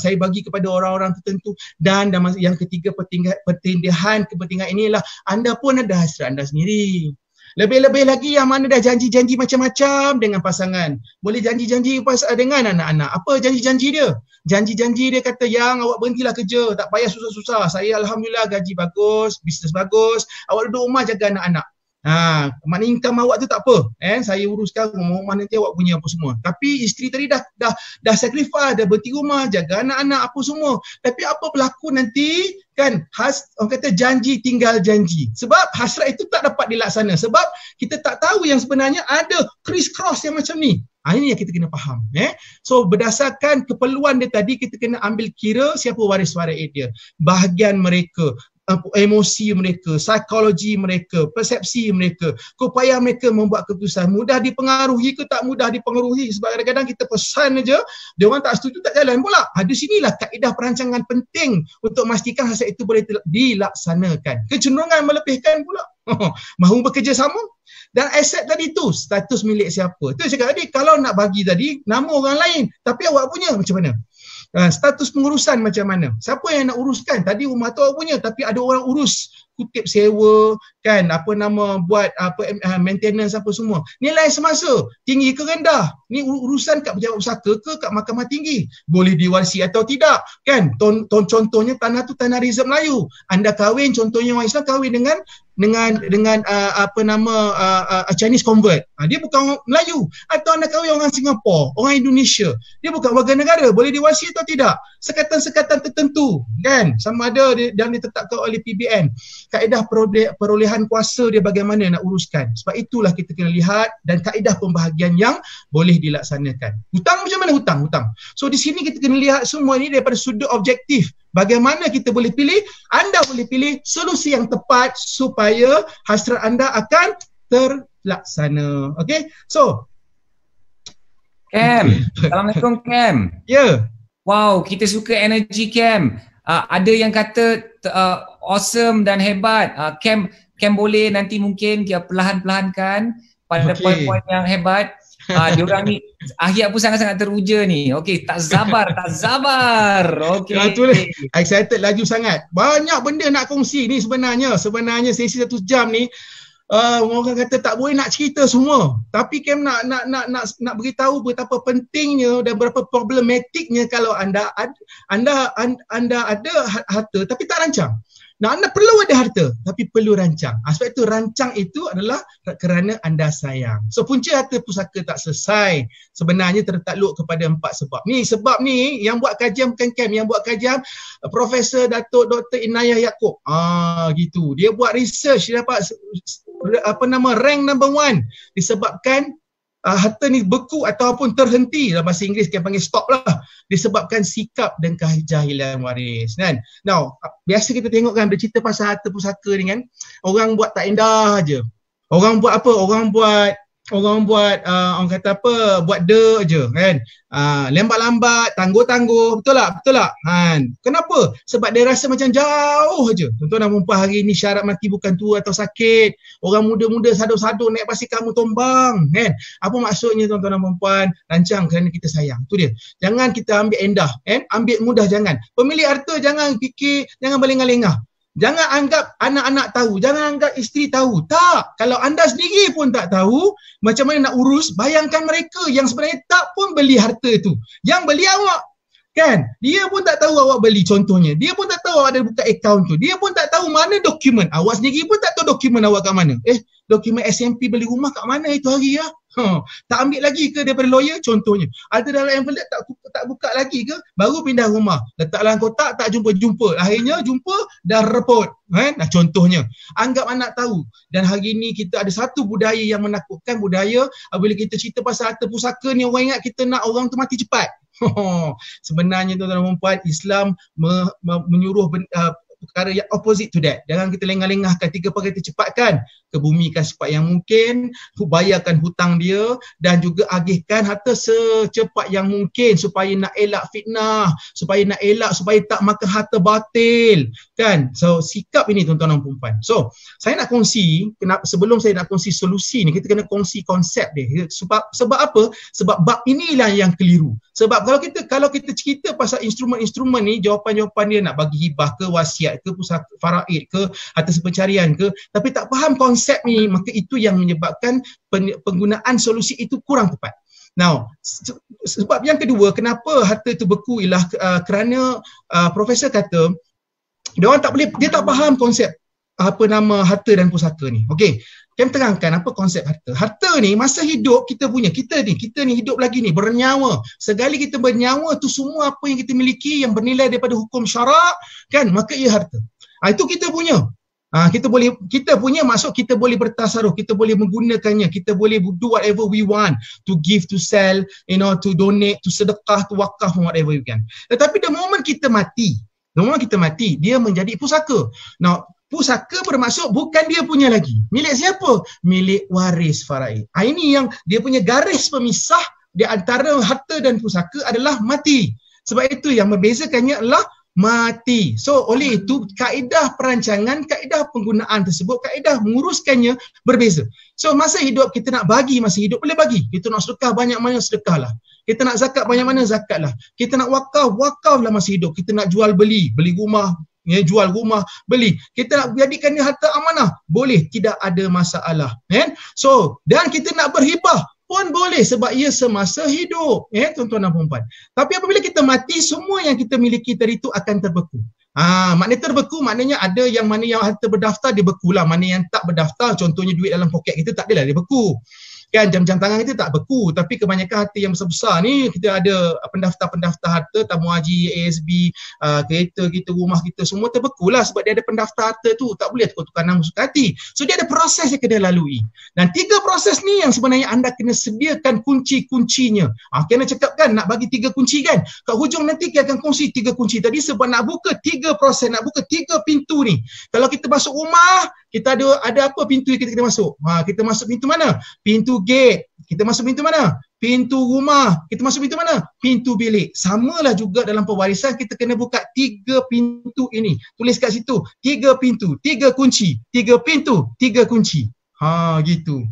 saya bagi kepada orang-orang tertentu? Dan yang ketiga, pertindihan kepentingan inilah anda pun ada hasrat anda sendiri. Lebih-lebih lagi yang mana dah janji-janji macam-macam dengan pasangan. Boleh janji-janji dengan anak-anak. Apa janji-janji dia? Janji-janji dia kata, yang awak berhentilah kerja, tak payah susah-susah. Saya alhamdulillah gaji bagus, bisnes bagus. Awak duduk rumah jaga anak-anak. Maknanya income awak tu tak apa. Saya uruskan rumah nanti awak punya apa semua. Tapi isteri tadi dah sacrifice, dah berhenti rumah, jaga anak-anak apa semua. Tapi apa berlaku nanti? Kan, orang kata janji tinggal janji. Sebab hasrat itu tak dapat dilaksana. Sebab kita tak tahu yang sebenarnya ada criss-cross yang macam ni. Ini yang kita kena faham. So berdasarkan keperluan dia tadi, kita kena ambil kira siapa waris faraid dia. Bahagian mereka, emosi mereka, psikologi mereka, persepsi mereka, upaya mereka membuat keputusan. Mudah dipengaruhi ke tak mudah dipengaruhi? Sebab kadang-kadang kita pesan aja, dia orang tak setuju, tak jalan pula. Di sinilah kaedah perancangan penting untuk memastikan hasil itu boleh dilaksanakan. Kecenderungan melepihkan pula. Mahu bekerja sama. Dan aset tadi tu, status milik siapa? Tu saya cakap tadi, kalau nak bagi tadi, nama orang lain, tapi awak punya macam mana? Status pengurusan macam mana? Siapa yang nak uruskan? Tadi rumah tu awak punya, tapi ada orang urus, kutip sewa, kan, buat maintenance apa semua. Nilai semasa tinggi ke rendah, Ni urusan kat pejabat pusaka ke kat mahkamah tinggi. Boleh diwarisi atau tidak, kan? Contohnya tanah tu tanah reserve Melayu. Anda kahwin, contohnya orang Islam kahwin dengan Chinese convert. Dia bukan orang Melayu. Atau anda kahwin orang Singapura, orang Indonesia. Dia bukan warga negara. Boleh diwarisi atau tidak? Sekatan-sekatan tertentu, kan? Sama ada dan ditetapkan oleh PBN. Kaedah perolehan kuasa dia bagaimana nak uruskan. Sebab itulah kita kena lihat dan kaedah pembahagian yang boleh dilaksanakan. Hutang macam mana hutang? So di sini kita kena lihat semua ni daripada sudut objektif. Bagaimana kita boleh pilih? Anda boleh pilih solusi yang tepat supaya hasrat anda akan terlaksana. Okay? So, Cam, Assalamualaikum Cam. Ya. Wow, kita suka energi Cam. Ada yang kata awesome dan hebat. Cam boleh nanti mungkin dia perlahan-perlahankan pada poin-poin yang hebat. Diorang ni Ahyat pun sangat-sangat teruja ni. Okey, tak sabar. Okey. Excited laju sangat. Banyak benda nak kongsi ni sebenarnya. Sebenarnya sesi 1 jam ni orang kata tak boleh nak cerita semua. Tapi Cam nak beritahu betapa pentingnya dan berapa problematiknya kalau anda ada harta tapi tak rancang. Nah, anda perlu ada harta tapi perlu rancang. Sebab itu rancang itu adalah kerana anda sayang. So punca harta pusaka tak selesai sebenarnya tertakluk kepada 4 sebab. Sebab ni yang buat kajian bukan Cam, yang buat kajian Profesor Datuk Dr. Inayah Yaakob. Gitu. Dia buat research, dia dapat rank number 1 disebabkan harta ni beku ataupun terhenti, dalam bahasa Inggeris kita panggil stop lah, disebabkan sikap dan kejahilan waris, kan. Now, biasa kita tengok kan bercerita pasal harta pusaka ni kan, orang buat tak indah je. Orang buat apa? Orang buat orang kata apa, buat je kan. Lambat-lambat, tangguh-tangguh, betul tak? Kenapa? Sebab dia rasa macam jauh je. Tuan-tuan dan puan hari ni syarat mati bukan tua atau sakit. Orang muda-muda sadu-sadu naik basikal kamu tombang, kan. Apa maksudnya tuan-tuan dan puan? Rancang kerana kita sayang. Tu dia. Jangan kita ambil endah, kan. Ambil mudah jangan. Pemilik harta jangan fikir, jangan berlengah-lengah. Jangan anggap anak-anak tahu, jangan anggap isteri tahu. Tak, kalau anda sendiri pun tak tahu macam mana nak urus, bayangkan mereka yang sebenarnya tak pun beli harta itu. Yang beli awak, kan? Dia pun tak tahu awak beli contohnya. Dia pun tak tahu awak ada buka akaun tu. Dia pun tak tahu mana dokumen. Awak sendiri pun tak tahu dokumen awak kat mana. Dokumen SMP beli rumah kat mana itu hari ya? Tak ambil lagi ke daripada lawyer contohnya. Ada dalam envelope tak buka lagi ke? Baru pindah rumah. Letak dalam kotak tak jumpa. Akhirnya jumpa dah report. Nah, contohnya. Anggap anak tahu. Dan hari ni kita ada satu budaya yang menakutkan, budaya bila kita cerita pasal harta pusaka ni orang ingat kita nak orang tu mati cepat. Sebenarnya tuan-tuan dan puan, Islam menyuruh perkara yang opposite to that. Jangan kita lengah-lengahkan 3 perkara kita cepatkan. Kebumikan secepat yang mungkin, bayarkan hutang dia dan juga agihkan harta secepat yang mungkin supaya nak elak fitnah, supaya tak makan harta batil, kan. So sikap ini tuan-tuan dan puan. So saya nak kongsi, sebelum saya nak kongsi solusi ni, kita kena kongsi konsep dia. Sebab apa? Sebab bab inilah yang keliru. Sebab kalau kita cerita pasal instrumen-instrumen ni, jawapan-jawapan dia nak bagi hibah ke, wasiat ke, pusaka faraid ke, harta sepencarian ke, tapi tak faham konsep ni, maka itu yang menyebabkan penggunaan solusi itu kurang tepat. Now, sebab yang kedua kenapa harta itu beku ialah kerana profesor kata dia tak faham konsep harta dan pusaka ni. Okey, Cam terangkan apa konsep harta. Harta ni masa hidup kita punya, kita ni hidup lagi ni bernyawa. Sekali kita bernyawa tu semua apa yang kita miliki yang bernilai daripada hukum syarak, kan, maka ia harta. Itu kita punya. Kita punya maksud kita boleh bertasaruf, kita boleh menggunakannya, kita boleh do whatever we want, to give, to sell, to donate, to sedekah, to wakaf, whatever we can. Tetapi the moment kita mati, dia menjadi pusaka. Now, pusaka bermaksud bukan dia punya lagi. Milik siapa? Milik waris faraid. Ini yang dia punya garis pemisah di antara harta dan pusaka adalah mati. Sebab itu yang membezakannya adalah mati. So oleh itu kaedah perancangan, kaedah penggunaan tersebut, kaedah menguruskannya berbeza. So masa hidup kita nak bagi, masa hidup boleh bagi. Kita nak sedekah banyak-banyak sedekahlah. Kita nak zakat banyak-banyak zakatlah. Kita nak wakaflah masa hidup. Kita nak jual beli rumah, jual rumah, beli. Kita nak jadikannya harta amanah, boleh, tidak ada masalah, kan? So, dan kita nak berhibah pun boleh sebab ia semasa hidup, tuan-tuan dan puan-puan. Tapi apabila kita mati, semua yang kita miliki tadi itu akan terbeku. Maknanya terbeku maknanya ada yang mana yang harta berdaftar dia beku lah, mana yang tak berdaftar, contohnya duit dalam poket kita tak adalah dia beku. Kan jam-jam tangan kita tak beku, tapi kebanyakan harta yang besar-besar ni kita ada pendaftar-pendaftar harta, tamu haji, ASB, kereta kita, rumah kita semua terbeku lah sebab dia ada pendaftar harta tu, tak boleh tukar nama suka hati. So dia ada proses yang kena lalui. Dan 3 proses ni yang sebenarnya anda kena sediakan kunci-kuncinya. Kena cakap kan nak bagi 3 kunci kan. Kat hujung nanti kita akan kongsi 3 kunci tadi sebab nak buka 3 proses, nak buka 3 pintu ni. Kalau kita masuk rumah, kita ada apa pintu yang kita kena masuk? Kita masuk pintu mana? Pintu gate. Kita masuk pintu mana? Pintu rumah. Kita masuk pintu mana? Pintu bilik. Samalah juga dalam pewarisan, kita kena buka 3 pintu ini. Tulis kat situ, 3 pintu, 3 kunci, 3 pintu, 3 kunci. Gitu.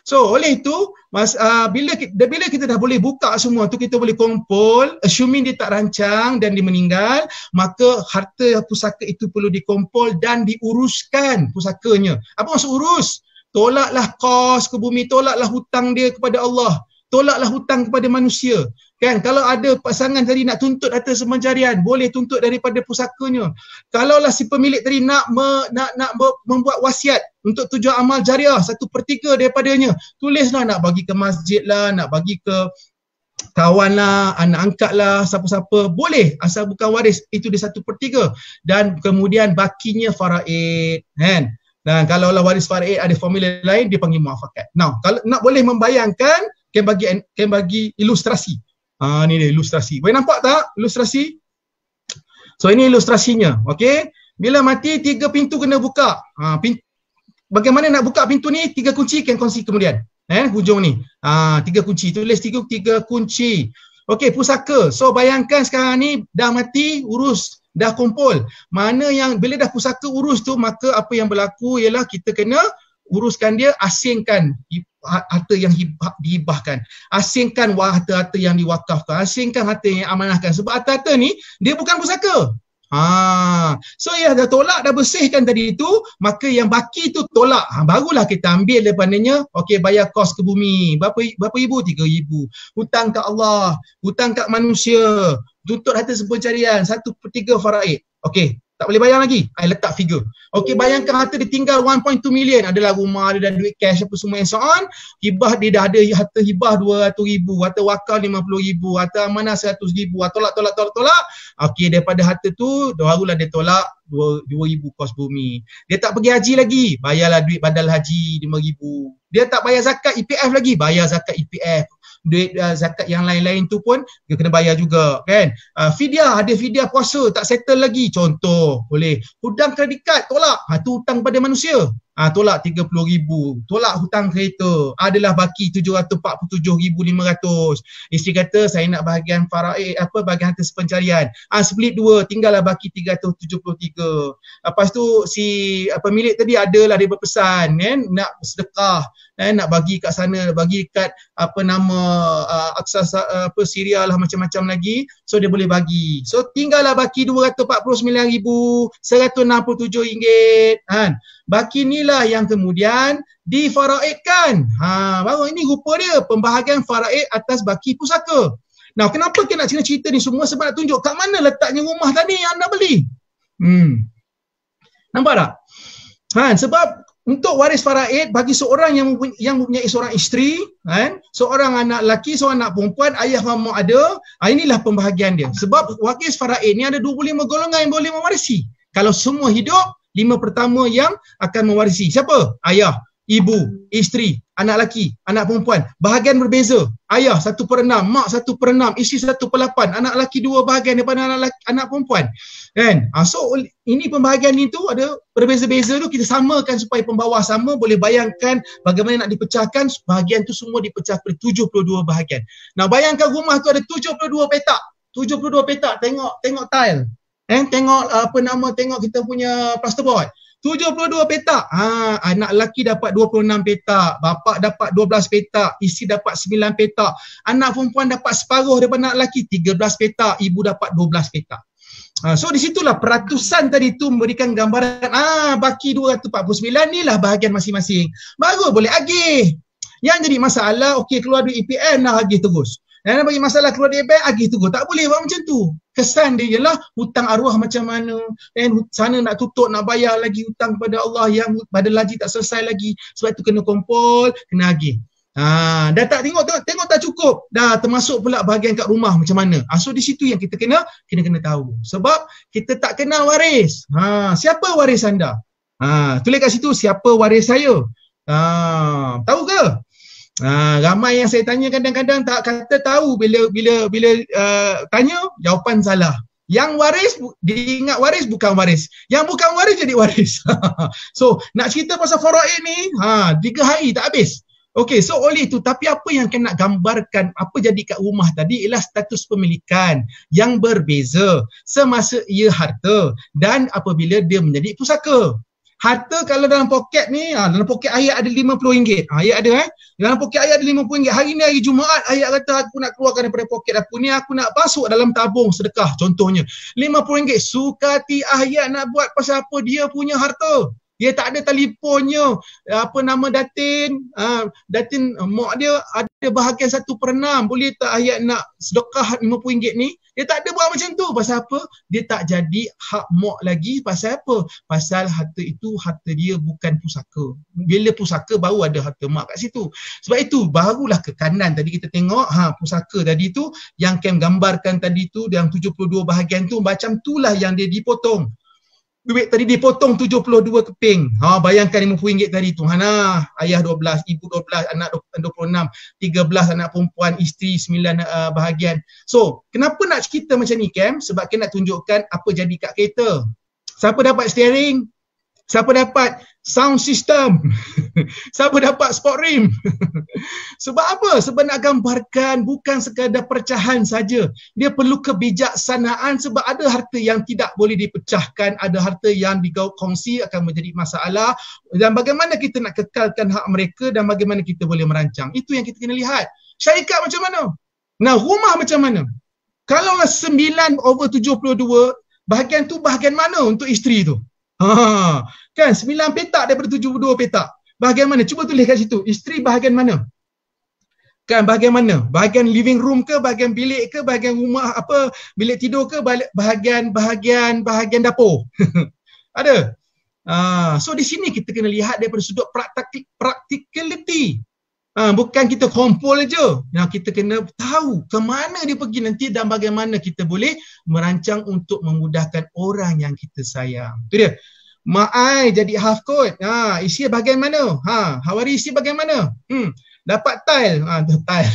So oleh itu bila kita dah boleh buka semua tu, kita boleh kumpul, assuming dia tak rancang dan dia meninggal, maka harta pusaka itu perlu dikumpul dan diuruskan pusakanya. Apa maksud urus? Tolaklah kos ke bumi, tolaklah hutang dia kepada Allah, tolaklah hutang kepada manusia. Kan kalau ada pasangan tadi nak tuntut harta semencarian, boleh tuntut daripada pusakanya. Kalaulah si pemilik tadi nak membuat wasiat untuk tujuan amal jariah 1/3 daripadanya, tulislah nak bagi ke masjid lah, nak bagi ke kawan lah, anak angkat lah, siapa-siapa boleh, asal bukan waris, itu dia 1/3. Dan kemudian bakinya faraid, kan? Dan kalau lah waris faraid ada formula lain, dia panggil muafakat. Now, kalau nak boleh membayangkan, Ken bagi ilustrasi. Ni dia ilustrasi. Boleh nampak tak ilustrasi? So ini ilustrasinya, okey. Bila mati 3 pintu kena buka. Bagaimana nak buka pintu ni? 3 kunci Ken kongsi kemudian. Hujung ni. 3 kunci. Tulis 3 kunci. Okey, pusaka. So bayangkan sekarang ni dah mati, urus, dah kumpul. Mana yang bila dah pusaka urus tu, maka apa yang berlaku ialah kita kena uruskan dia, asingkan harta yang dihibahkan, asingkan harta-harta yang diwakafkan, asingkan harta yang amanahkan. Sebab harta-harta ni dia bukan pusaka. So ya dah tolak, dah bersihkan tadi itu, maka yang baki tu tolak. Barulah kita ambil daripadanya. Okey, bayar kos ke bumi. Berapa ribu? 3,000. Hutang kat Allah, hutang kat manusia, tuntut harta sepencarian 1/3 faraid. Okey, tak boleh bayar lagi. Letak figure. Okey, bayangkan harta dia tinggal 1.2 million. Adalah rumah, ada duit cash apa semua and so on. Hibah dia dah ada harta hibah 200,000, harta wakaf 50,000, harta amanah 100,000. Tolak. Okey, daripada harta tu barulah dia tolak 2,000 kos bumi. Dia tak pergi haji lagi, bayarlah duit badal haji 5,000. Dia tak bayar zakat EPF lagi, bayar zakat EPF. Duit zakat yang lain-lain tu pun dia kena bayar juga, kan? Fidyah, ada fidyah puasa tak settle lagi, contoh boleh. Hutang kredit kad tolak, tu hutang pada manusia, tolak 30,000. Tolak hutang kereta, adalah baki 747,500. Isteri kata saya nak bahagian faraid, bahagian harta sepencarian, split 2, tinggallah baki 373. Lepas tu si pemilik tadi adalah dia berpesan, kan, nak sedekah, nak bagi kat sana, bagi kat Aqsa Syria lah, macam-macam lagi. So dia boleh bagi. So tinggallah baki 249,167 ringgit, kan. Baki inilah yang kemudian difaraidkan. Baru ini rupa dia pembahagian faraid atas baki pusaka. Nah, kenapa kita nak cerita ni semua? Sebab nak tunjuk kat mana letaknya rumah tadi yang anda beli. Nampak tak? Sebab untuk waris faraid bagi seorang yang mempunyai seorang isteri, seorang anak lelaki, seorang anak perempuan, ayah mama ada, inilah pembahagian dia. Sebab waris faraid ni ada 25 golongan yang boleh mewarisi. Kalau semua hidup, 5 pertama yang akan mewarisi. Siapa? Ayah, ibu, isteri, anak lelaki, anak perempuan. Bahagian berbeza. Ayah 1/6, mak 1/6, isteri 1/8, anak lelaki 2 bahagian daripada anak perempuan. Kan? So ini pembahagian ni tu ada berbeza-beza tu, kita samakan supaya pembawah sama. Boleh bayangkan bagaimana nak dipecahkan, bahagian tu semua dipecah pada 72 bahagian. Nah, bayangkan rumah tu ada 72 petak. 72 petak, tengok tile. Tengok kita punya plasterboard. 72 petak. Anak lelaki dapat 26 petak, bapa dapat 12 petak, isteri dapat 9 petak, anak perempuan dapat separuh daripada anak lelaki 13 petak, ibu dapat 12 petak. So di situlah peratusan tadi tu memberikan gambaran, baki 249 ni lah bahagian masing-masing. Baru boleh agih. Yang jadi masalah, okey keluar duit EPN dah agih terus. Dan bagi masalah keluar duit bank agih terus. Tak boleh buat macam tu. Kesan dia ialah hutang arwah macam mana, dan sana nak tutup, nak bayar lagi hutang kepada Allah yang pada laji tak selesai lagi. Sebab tu kena kumpul, kena agih. Dah tak tengok tak cukup. Dah termasuk pula bahagian kat rumah macam mana. So di situ yang kita kena tahu. Sebab kita tak kenal waris. Siapa waris anda? Tulis kat situ siapa waris saya. Tahu ke? Ramai yang saya tanya kadang-kadang tak kata tahu, bila tanya jawapan salah. Yang waris, dia ingat waris bukan waris. Yang bukan waris jadi waris. So nak cerita pasal faraid ni 3 hari tak habis. Okey, so oleh itu, tapi apa yang kena gambarkan, apa jadi kat rumah tadi ialah status pemilikan yang berbeza semasa ia harta dan apabila dia menjadi pusaka. Harta kalau dalam poket ni, dalam poket ayat ada RM50. Ayat ada dalam poket ayat ada RM50. Hari ni hari Jumaat, ayat kata aku nak keluarkan daripada poket aku ni, aku nak masuk dalam tabung sedekah contohnya. RM50. Sukati ayat nak buat pasal apa? Dia punya harta. Dia tak ada telefonnya, apa nama Datin, Datin mak dia ada bahagian 1/6, boleh tak ayat nak sedekah RM50 ni? Dia tak ada buat macam tu. Pasal apa? Dia tak jadi hak mak lagi. Pasal apa? Pasal harta itu harta dia, bukan pusaka. Bila pusaka baru ada harta mak kat situ. Sebab itu barulah ke kanan tadi kita tengok pusaka tadi tu yang Kem gambarkan tadi tu, yang 72 bahagian tu, macam itulah yang dia dipotong. Duit tadi dipotong 72 keping. Bayangkan RM50 tadi tu. Ayah 12, ibu 12, anak 26, 13 anak perempuan, isteri 9 bahagian. So, kenapa nak cerita macam ni, Kem? Sebab kita nak tunjukkan apa jadi kat kereta. Siapa dapat steering? Siapa dapat sound system? Siapa dapat sport rim? Sebab apa? Sebab nak gambarkan bukan sekadar percahan saja. Dia perlu kebijaksanaan sebab ada harta yang tidak boleh dipecahkan, ada harta yang dikongsi akan menjadi masalah, dan bagaimana kita nak kekalkan hak mereka dan bagaimana kita boleh merancang. Itu yang kita kena lihat. Syarikat macam mana? Rumah macam mana? Kalaulah 9/72, bahagian tu bahagian mana untuk isteri tu? Kan 9 petak daripada 72 petak. Bahagian mana? Cuba tulis kat situ. Isteri bahagian mana? Kan bahagian mana? Bahagian living room ke, bahagian bilik ke, bahagian rumah apa, bilik tidur ke, bahagian dapur. Ada. So di sini kita kena lihat daripada sudut practicality. Bukan kita kumpul aja. Kita kena tahu ke mana dia pergi nanti dan bagaimana kita boleh merancang untuk memudahkan orang yang kita sayang. Itu dia. Mak ai jadi half coat. Isi bahagian mana? Hawari isi bahagian mana? Dapat tile. Tile.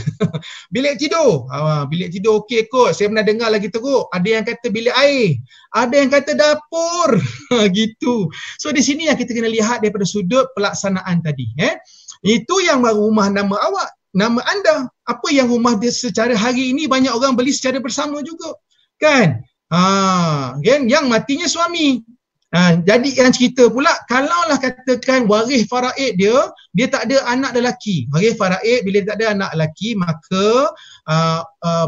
Bilik tidur. Bilik tidur okey kot. Saya pernah dengar lagi teruk. Ada yang kata bilik air. Ada yang kata dapur. Gitu. So di sini yang kita kena lihat daripada sudut pelaksanaan tadi. Itu yang rumah nama awak, nama anda. Apa yang rumah dia secara hari ini banyak orang beli secara bersama juga. Kan? Yang matinya suami. Jadi yang cerita pula, kalaulah katakan waris faraid dia tak ada anak lelaki. Waris faraid bila tak ada anak lelaki, maka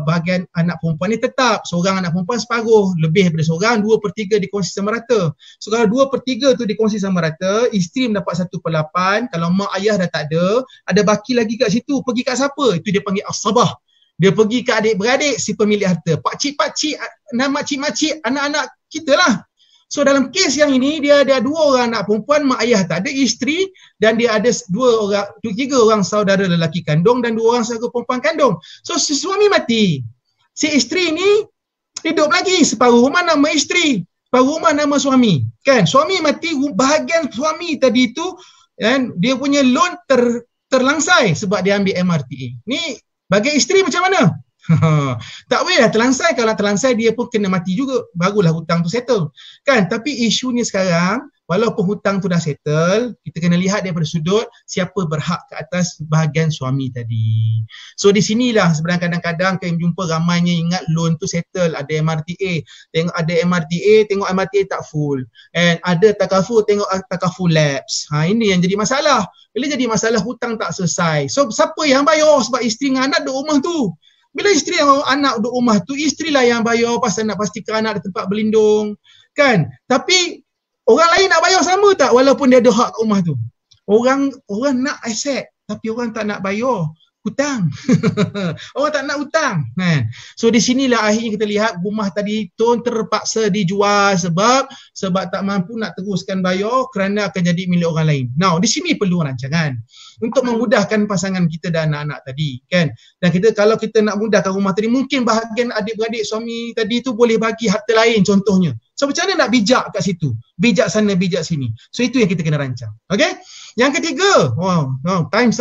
bahagian anak perempuan ni tetap. Seorang anak perempuan separuh, lebih daripada seorang, 2/3 dikongsi sama rata. So kalau 2/3 tu dikongsi sama rata, isteri mendapat 1/8. Kalau mak ayah dah tak ada baki lagi kat situ. Pergi kat siapa? Itu dia panggil asabah. Dia pergi ke adik-beradik si pemilik harta. Pakcik-pakcik, makcik-makcik, anak-anak kita lah. So dalam kes yang ini dia ada 2 orang anak perempuan, mak ayah tak ada, isteri, dan dia ada 3 orang saudara lelaki kandung dan 2 orang saudara perempuan kandung. So si suami mati. Si isteri ni hidup lagi, separuh rumah nama isteri, separuh rumah nama suami. Kan? Suami mati, bahagian suami tadi tu kan, dia punya loan terlangsai sebab dia ambil MRTA. Ni bagi isteri macam mana? Tak boleh lah terlangsai. Kalau terlangsai dia pun kena mati juga, barulah hutang tu settle. Kan? Tapi isunya sekarang, walaupun hutang tu dah settle, kita kena lihat daripada sudut siapa berhak ke atas bahagian suami tadi. So di sinilah sebenarnya kadang-kadang kita jumpa ramainya ingat loan tu settle, ada MRTA. Tengok ada MRTA, tengok MRTA tak full. And ada takaful, tengok takaful lapse. Ini yang jadi masalah. Bila jadi masalah, hutang tak selesai. So siapa yang bayar? Sebab isteri dengan anak duduk rumah tu. Bila isteri yang anak duduk rumah tu, isterilah yang bayar pasal nak pastikan anak ada tempat berlindung. Kan? Tapi orang lain nak bayar sama tak walaupun dia ada hak kat rumah tu? Orang nak aset. tapi orang tak nak bayar hutang. Orang tak nak hutang kan. So di sinilah akhirnya kita lihat rumah tadi Tun terpaksa dijual sebab tak mampu nak teruskan bayar kerana akan jadi milik orang lain. Now di sini perlu rancangan untuk memudahkan pasangan kita dan anak-anak tadi kan. Dan kita kalau kita nak mudahkan rumah tadi, mungkin bahagian adik-beradik suami tadi tu boleh bagi harta lain contohnya. So macam mana nak bijak kat situ? Bijak sana, bijak sini. So itu yang kita kena rancang. Okay? Yang ketiga, time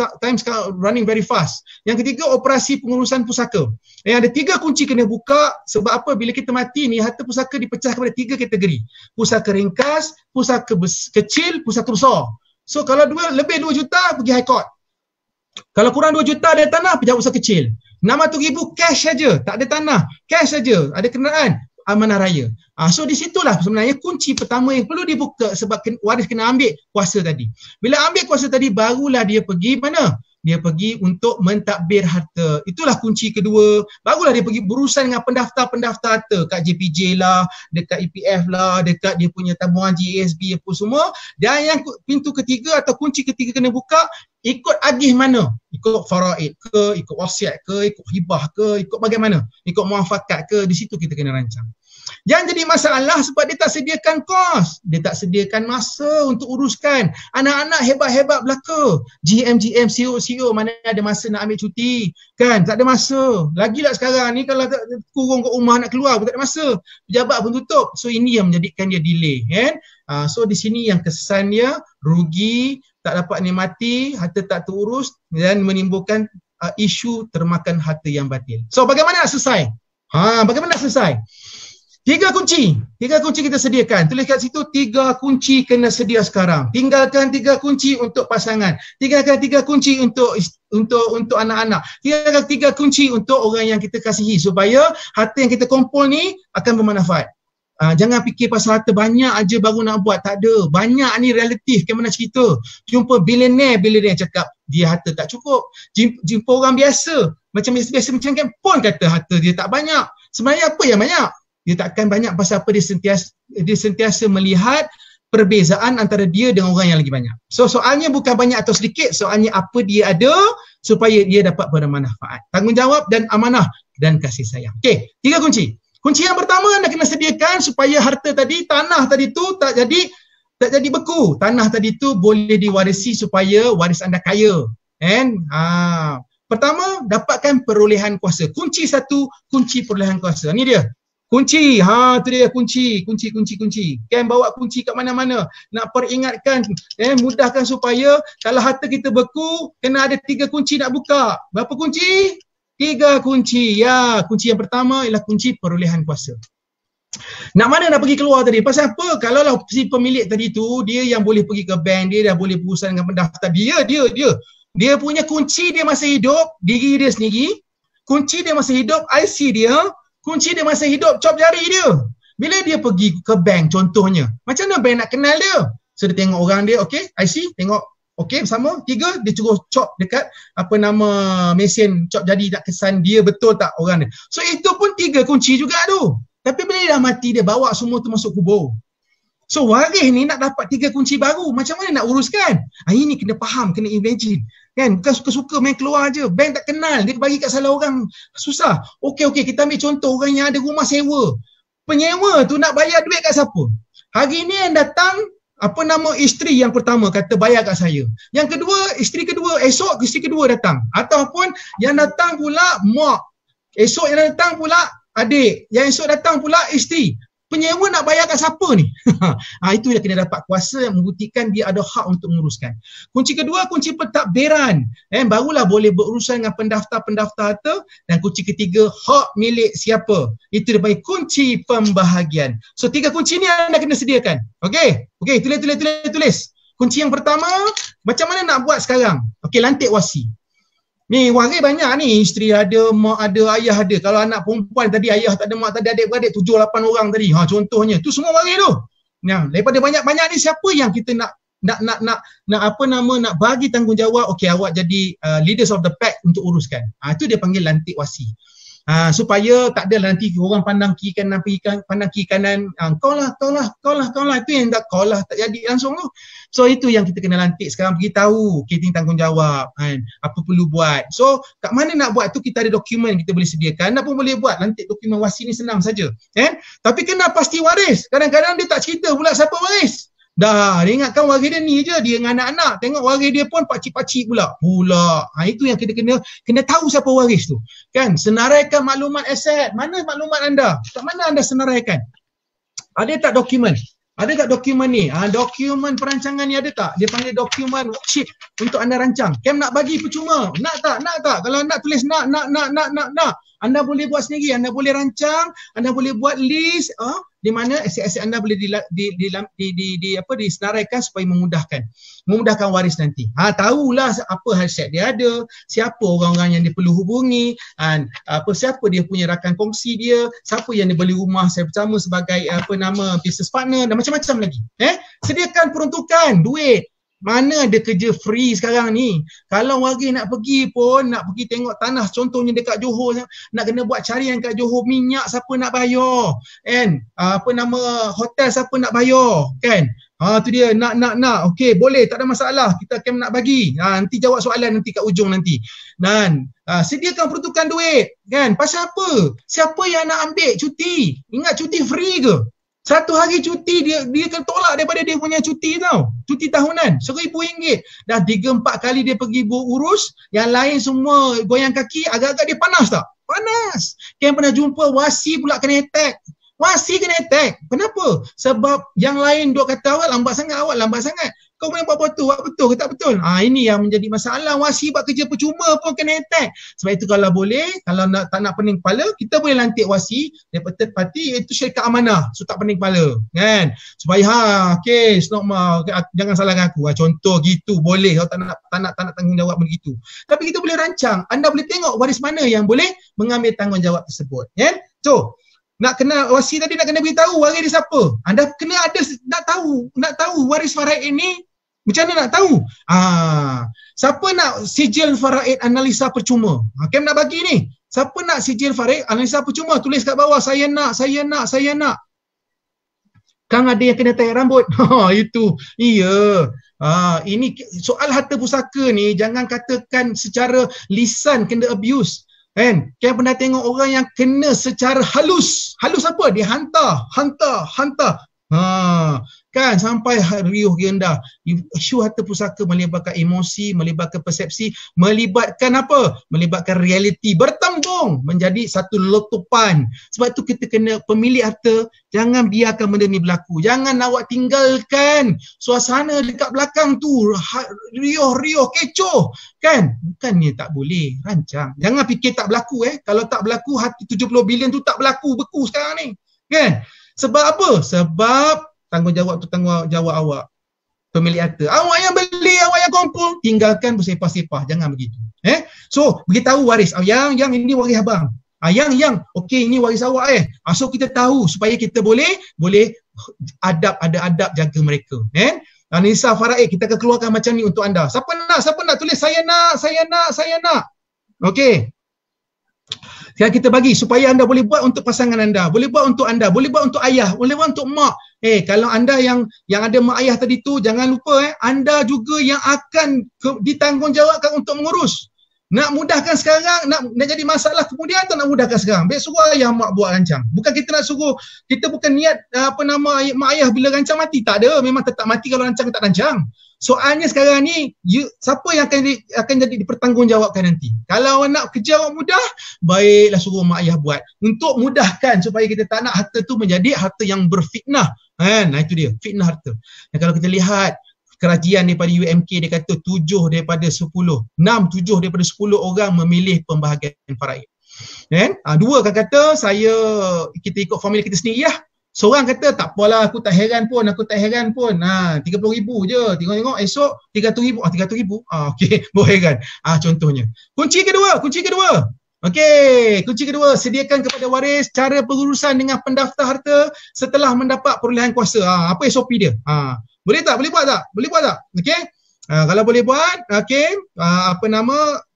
running very fast. Yang ketiga, operasi pengurusan pusaka. Yang ada 3 kunci kena buka. Sebab apa? Bila kita mati ni, harta pusaka dipecah kepada 3 kategori. Pusaka ringkas, pusaka kecil, pusaka besar. So kalau lebih 2 juta, pergi high court. Kalau kurang 2 juta ada tanah, pergi pusaka kecil. 600,000 cash saja, tak ada tanah. Cash saja, ada kenderaan, amanah raya. So di situlah sebenarnya kunci pertama yang perlu dibuka sebab waris kena ambil kuasa tadi. Bila ambil kuasa tadi, barulah dia pergi mana? Dia pergi untuk mentadbir harta. Itulah kunci kedua. Barulah dia pergi berurusan dengan pendaftar-pendaftar harta kat JPJ lah, dekat EPF lah, dekat dia punya tabungan GASB apa semua. Dan yang pintu ketiga atau kunci ketiga kena buka, ikut agih mana? Ikut faraid ke, ikut wasiat ke, ikut hibah ke, ikut bagaimana? Ikut muafakat ke, di situ kita kena rancang. Yang jadi masalah sebab dia tak sediakan kos, dia tak sediakan masa untuk uruskan. Anak-anak hebat-hebat belaka, GM, CEO mana ada masa nak ambil cuti kan, tak ada masa. Lagilah sekarang ni kalau kurung kat rumah nak keluar pun tak ada masa, pejabat pun tutup. So ini yang menjadikan dia delay kan. So di sini yang kesannya rugi, tak dapat nikmati, harta tak terurus dan menimbulkan isu termakan harta yang batil. So bagaimana nak selesai? Bagaimana nak selesai? 3 kunci kita sediakan. Tulis kat situ 3 kunci kena sedia sekarang. Tinggalkan 3 kunci untuk pasangan. Tinggalkan 3 kunci untuk anak-anak. Tinggalkan 3 kunci untuk orang yang kita kasihi supaya harta yang kita kumpul ni akan bermanfaat. Jangan fikir pasal harta banyak aja baru nak buat. Tak ada. Banyak ni relatif. Macam mana cerita? Jumpa billionaire cakap dia harta tak cukup. Jumpa orang biasa macam biasa macam kan pun kata harta dia tak banyak. Sebenarnya apa yang banyak? Dia takkan banyak pasal apa, dia sentiasa melihat perbezaan antara dia dengan orang yang lagi banyak. So soalnya bukan banyak atau sedikit, soalnya apa dia ada supaya dia dapat bermanfaat. Tanggungjawab dan amanah dan kasih sayang. Okey, 3 kunci. Kunci yang pertama anda kena sediakan supaya harta tadi, tanah tadi tu tak jadi beku. Tanah tadi tu boleh diwarisi supaya waris anda kaya. Pertama, dapatkan perolehan kuasa. Kunci 1, kunci perolehan kuasa. Ni dia. Kunci, tu dia kunci. Kan bawa kunci kat mana-mana. Nak peringatkan, mudahkan supaya kalau harta kita beku, kena ada 3 kunci nak buka. Berapa kunci? 3 kunci. Ya, kunci yang pertama ialah kunci perolehan kuasa. Nak mana nak pergi keluar tadi? Pasal apa? Kalau lah si pemilik tadi tu, dia yang boleh pergi ke bank, dia dah boleh berurusan dengan pendaftar. Dia punya kunci dia masa hidup, diri dia sendiri. Kunci dia masa hidup, IC dia. Kunci dia masa hidup, cop jari dia. Bila dia pergi ke bank contohnya, macam mana bank nak kenal dia? So dia tengok orang dia, okay, IC, tengok, okay, sama, 3, dia terus cop dekat mesin cop jari nak kesan dia betul tak orang dia. So itu pun 3 kunci juga tu. Tapi bila dia dah mati, dia bawa semua tu masuk kubur. So waris ni nak dapat 3 kunci baru, macam mana nak uruskan? Ini kena faham, kena imagine. Kan, bukan suka-suka main keluar je. Bank tak kenal, dia bagi kat salah orang. Susah. Okey, kita ambil contoh orang yang ada rumah sewa. Penyewa tu nak bayar duit kat siapa? Hari ni yang datang, isteri yang pertama kata bayar kat saya. Yang kedua, isteri kedua, esok isteri kedua datang. Ataupun yang datang pula mak. Esok yang datang pula adik. Yang esok datang pula isteri. Penyewa nak bayar kat siapa ni? Itu dia kena dapat kuasa yang membuktikan dia ada hak untuk menguruskan. Kunci kedua, kunci pentadbiran. Barulah boleh berurusan dengan pendaftar-pendaftar harta. Dan kunci ketiga, hak milik siapa. Itu dia panggil kunci pembahagian. So 3 kunci ni anda kena sediakan. Okey, tulis. Kunci yang pertama, macam mana nak buat sekarang? Okey, lantik wasi. Ni waris banyak ni, isteri ada, mak ada, ayah ada. Kalau anak perempuan tadi ayah tak ada, mak tak ada, adik-beradik 7-8 orang tadi. Contohnya, tu semua waris tu. Daripada banyak-banyak ni siapa yang kita nak bagi tanggungjawab, okey awak jadi leaders of the pack untuk uruskan. Itu dia panggil lantik wasi. Supaya tak adalah nanti orang pandang kiri kanan, pandang kiri kanan, kau lah, itu yang kau lah tak jadi langsung tu. So itu yang kita kena lantik sekarang, beritahu kita tanggungjawab kan, apa perlu buat. So kat mana nak buat tu kita ada dokumen kita boleh sediakan, nak pun boleh buat, lantik dokumen wasi ni senang saja kan. Tapi kena pasti waris. Kadang-kadang dia tak cerita pula siapa waris. Dah, dia ingatkan waris dia ni je, dia dengan anak-anak. Tengok waris dia pun pakcik-pakcik pula. Itu yang kita kena tahu siapa waris tu. Kan? Senaraikan maklumat aset. Mana maklumat anda? Kat mana anda senaraikan? Ada tak dokumen? Ada tak dokumen ni? Dokumen perancangan ni ada tak? Dia panggil dokumen worksheet untuk anda rancang. Kem nak bagi percuma. Nak tak? Nak tak? Kalau nak tulis nak. Anda boleh buat sendiri, anda boleh rancang, anda boleh buat list di mana aset-aset anda boleh disenaraikan supaya memudahkan waris nanti. Tahulah apa aset dia ada, siapa orang-orang yang dia perlu hubungi, siapa dia punya rakan kongsi dia, siapa yang dia beli rumah saya bersama sebagai business partner dan macam-macam lagi. Sediakan peruntukan duit. Mana ada kerja free sekarang ni. Kalau waris nak pergi pun, nak pergi tengok tanah contohnya dekat Johor, nak kena buat carian kat Johor, minyak siapa nak bayar kan, hotel siapa nak bayar kan. Tu dia nak. Okey, boleh, tak ada masalah, kita akan nak bagi. Nanti jawab soalan nanti kat ujung nanti. Dan sediakan peruntukan duit kan. Pasal apa? Siapa yang nak ambil cuti? Ingat cuti free ke? Satu hari cuti dia akan tolak daripada dia punya cuti tau. Cuti tahunan RM1,000. Dah 3-4 kali dia pergi urus, yang lain semua goyang kaki, agak-agak dia panas tak? Panas. Kan pernah jumpa wasi pula kena attack. Wasi kena attack. Kenapa? Sebab yang lain duk kata awak lambat sangat. Kau boleh buat betul ke tak betul? Ini yang menjadi masalah. Wasi buat kerja percuma pun kena attack. Sebab itu kalau boleh, kalau tak nak pening kepala, kita boleh lantik wasi daripada third party, iaitu syarikat amanah. So tak pening kepala kan. Supaya jangan salahkan aku. Contoh gitu boleh. Kalau tak nak tanggungjawab begitu. Tapi kita boleh rancang. Anda boleh tengok waris mana yang boleh mengambil tanggungjawab tersebut. Kan? So nak kena wasi tadi, nak kena beritahu waris dia siapa. Anda kena ada nak tahu waris faraid ini macam mana nak tahu. Siapa nak sijil faraid analisa percuma? Kem nak bagi ni. Siapa nak sijil faraid analisa percuma? Tulis kat bawah, saya nak. Kang ada yang kena tarik rambut. Itu. Iya. Ini soal harta pusaka ni jangan katakan secara lisan kena abuse. Kan pernah tengok orang yang kena secara halus apa? Dia hantar. Kan sampai riuh rendah. Isu harta pusaka melibatkan emosi, melibatkan persepsi, melibatkan apa? Melibatkan realiti, bertembung menjadi satu letupan. Sebab tu kita kena, pemilik harta, jangan biarkan benda ni berlaku. Jangan awak tinggalkan suasana dekat belakang tu riuh kecoh kan. Bukannya tak boleh rancang. Jangan fikir tak berlaku. Kalau tak berlaku, hati 70 bilion tu tak berlaku, beku sekarang ni kan. Sebab apa? Sebab tanggungjawab awak, pemilik harta. Awak yang beli, awak yang kumpul, tinggalkan bersepah-sepah. Jangan begitu. So, beritahu waris. Yang ini waris abang. Yang okey, ini waris awak. So kita tahu supaya kita boleh ada adab jaga mereka. Analisa faraid kita akan keluarkan macam ni untuk anda. Siapa nak tulis saya nak. Okey. Sekarang kita bagi supaya anda boleh buat untuk pasangan anda, boleh buat untuk anda, boleh buat untuk ayah, boleh buat untuk mak. Kalau anda yang ada mak ayah tadi tu, jangan lupa anda juga yang akan ditanggungjawabkan untuk mengurus. Nak mudahkan sekarang, nak jadi masalah kemudian atau nak mudahkan sekarang? Biar suruh ayah mak buat rancang. Bukan kita nak suruh, kita bukan niat mak ayah bila rancang mati. Tak ada, memang tetap mati kalau rancang tak rancang. Soalnya sekarang ni, siapa yang akan jadi dipertanggungjawabkan nanti? Kalau nak kerja awak mudah, baiklah suruh mak ayah buat. Untuk mudahkan supaya kita tak nak harta tu menjadi harta yang berfitnah. Nah itu dia, fitnah harta. Dan kalau kita lihat, kerajian daripada UMK dia kata 7 daripada 10 orang memilih pembahagian faraid. Dua kan kata kita ikut formula kita sendiri lah. Seorang kata tak apalah, aku tak heran pun. 30,000 je. Tengok esok 300,000. 300,000. Okey, boleh kan. Contohnya. Kunci kedua. Okey, kunci kedua, sediakan kepada waris cara pengurusan dengan pendaftar harta setelah mendapat perolehan kuasa. Apa SOP dia? Boleh tak? Boleh buat tak? Okey. Kalau boleh buat, okey,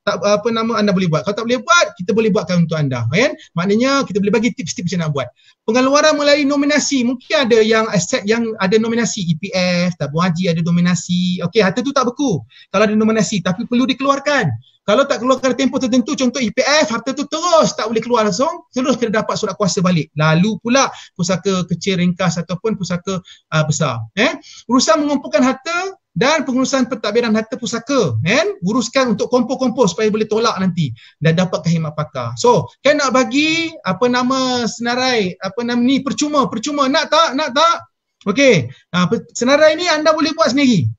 tak anda boleh buat. Kalau tak boleh buat, kita boleh buatkan untuk anda, kan? Maknanya kita boleh bagi tips-tips macam nak buat. Pengeluaran melalui nominasi, mungkin ada yang aset yang ada nominasi EPF, tabung haji ada nominasi. Okey, harta tu tak beku kalau ada nominasi, tapi perlu dikeluarkan. Kalau tak keluarkan tempoh tertentu, contoh EPF, harta tu terus tak boleh keluar langsung, terus kena dapat surat kuasa balik. Lalu pula pusaka kecil ringkas ataupun pusaka besar. Urusan mengumpulkan harta dan pengurusan pentadbiran harta pusaka, uruskan untuk kompor-kompor supaya boleh tolak nanti dan dapat khidmat pakar. So, kan nak bagi senarai, ni percuma, nak tak? Okey, senarai ni anda boleh buat sendiri.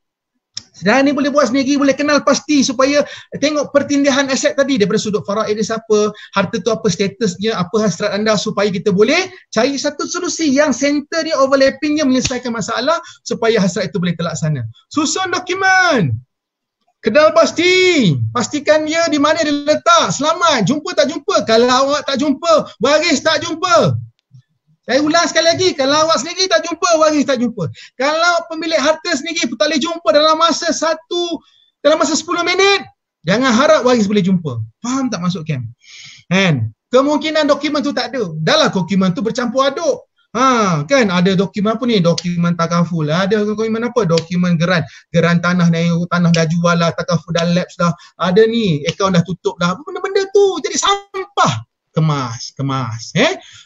Senarai ni boleh buat sendiri, boleh kenal pasti supaya tengok pertindihan aset tadi daripada sudut faraid dia siapa, harta tu apa statusnya, apa hasrat anda, supaya kita boleh cari satu solusi yang center dia overlappingnya menyelesaikan masalah supaya hasrat itu boleh terlaksana. Susun dokumen. Kenal pasti. Pastikan dia di mana dia letak. Selamat. Jumpa tak jumpa? Kalau awak tak jumpa, waris tak jumpa. Saya ulang sekali lagi, kalau awak sendiri tak jumpa, waris tak jumpa. Kalau pemilik harta sendiri pun tak boleh jumpa dalam masa 10 minit, jangan harap waris boleh jumpa. Faham tak masuk camp? Kemungkinan dokumen tu tak ada. Dah lah dokumen tu bercampur aduk. Kan ada dokumen apa ni? Dokumen takaful. Ada dokumen apa? Dokumen geran tanah dah jual lah, takaful dah lapse dah. Ada ni, akaun dah tutup dah. Benda-benda tu jadi sampah. Kemas.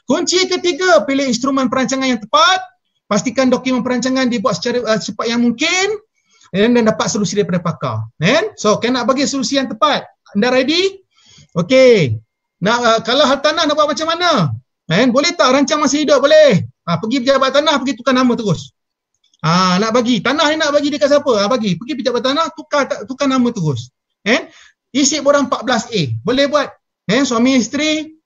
Kunci ketiga, pilih instrumen perancangan yang tepat. Pastikan dokumen perancangan dibuat secara cepat yang mungkin dan dapat solusi daripada pakar. So, nak bagi solusi yang tepat. Anda ready? Okey. Kalau hal tanah nak buat macam mana? Boleh tak rancang masa hidup? Boleh. Pergi pejabat tanah, pergi tukar nama terus. Nak bagi tanah ni, nak bagi dekat siapa? Pergi pejabat tanah, tukar nama terus. Isi borang 14A. Boleh buat. Suami isteri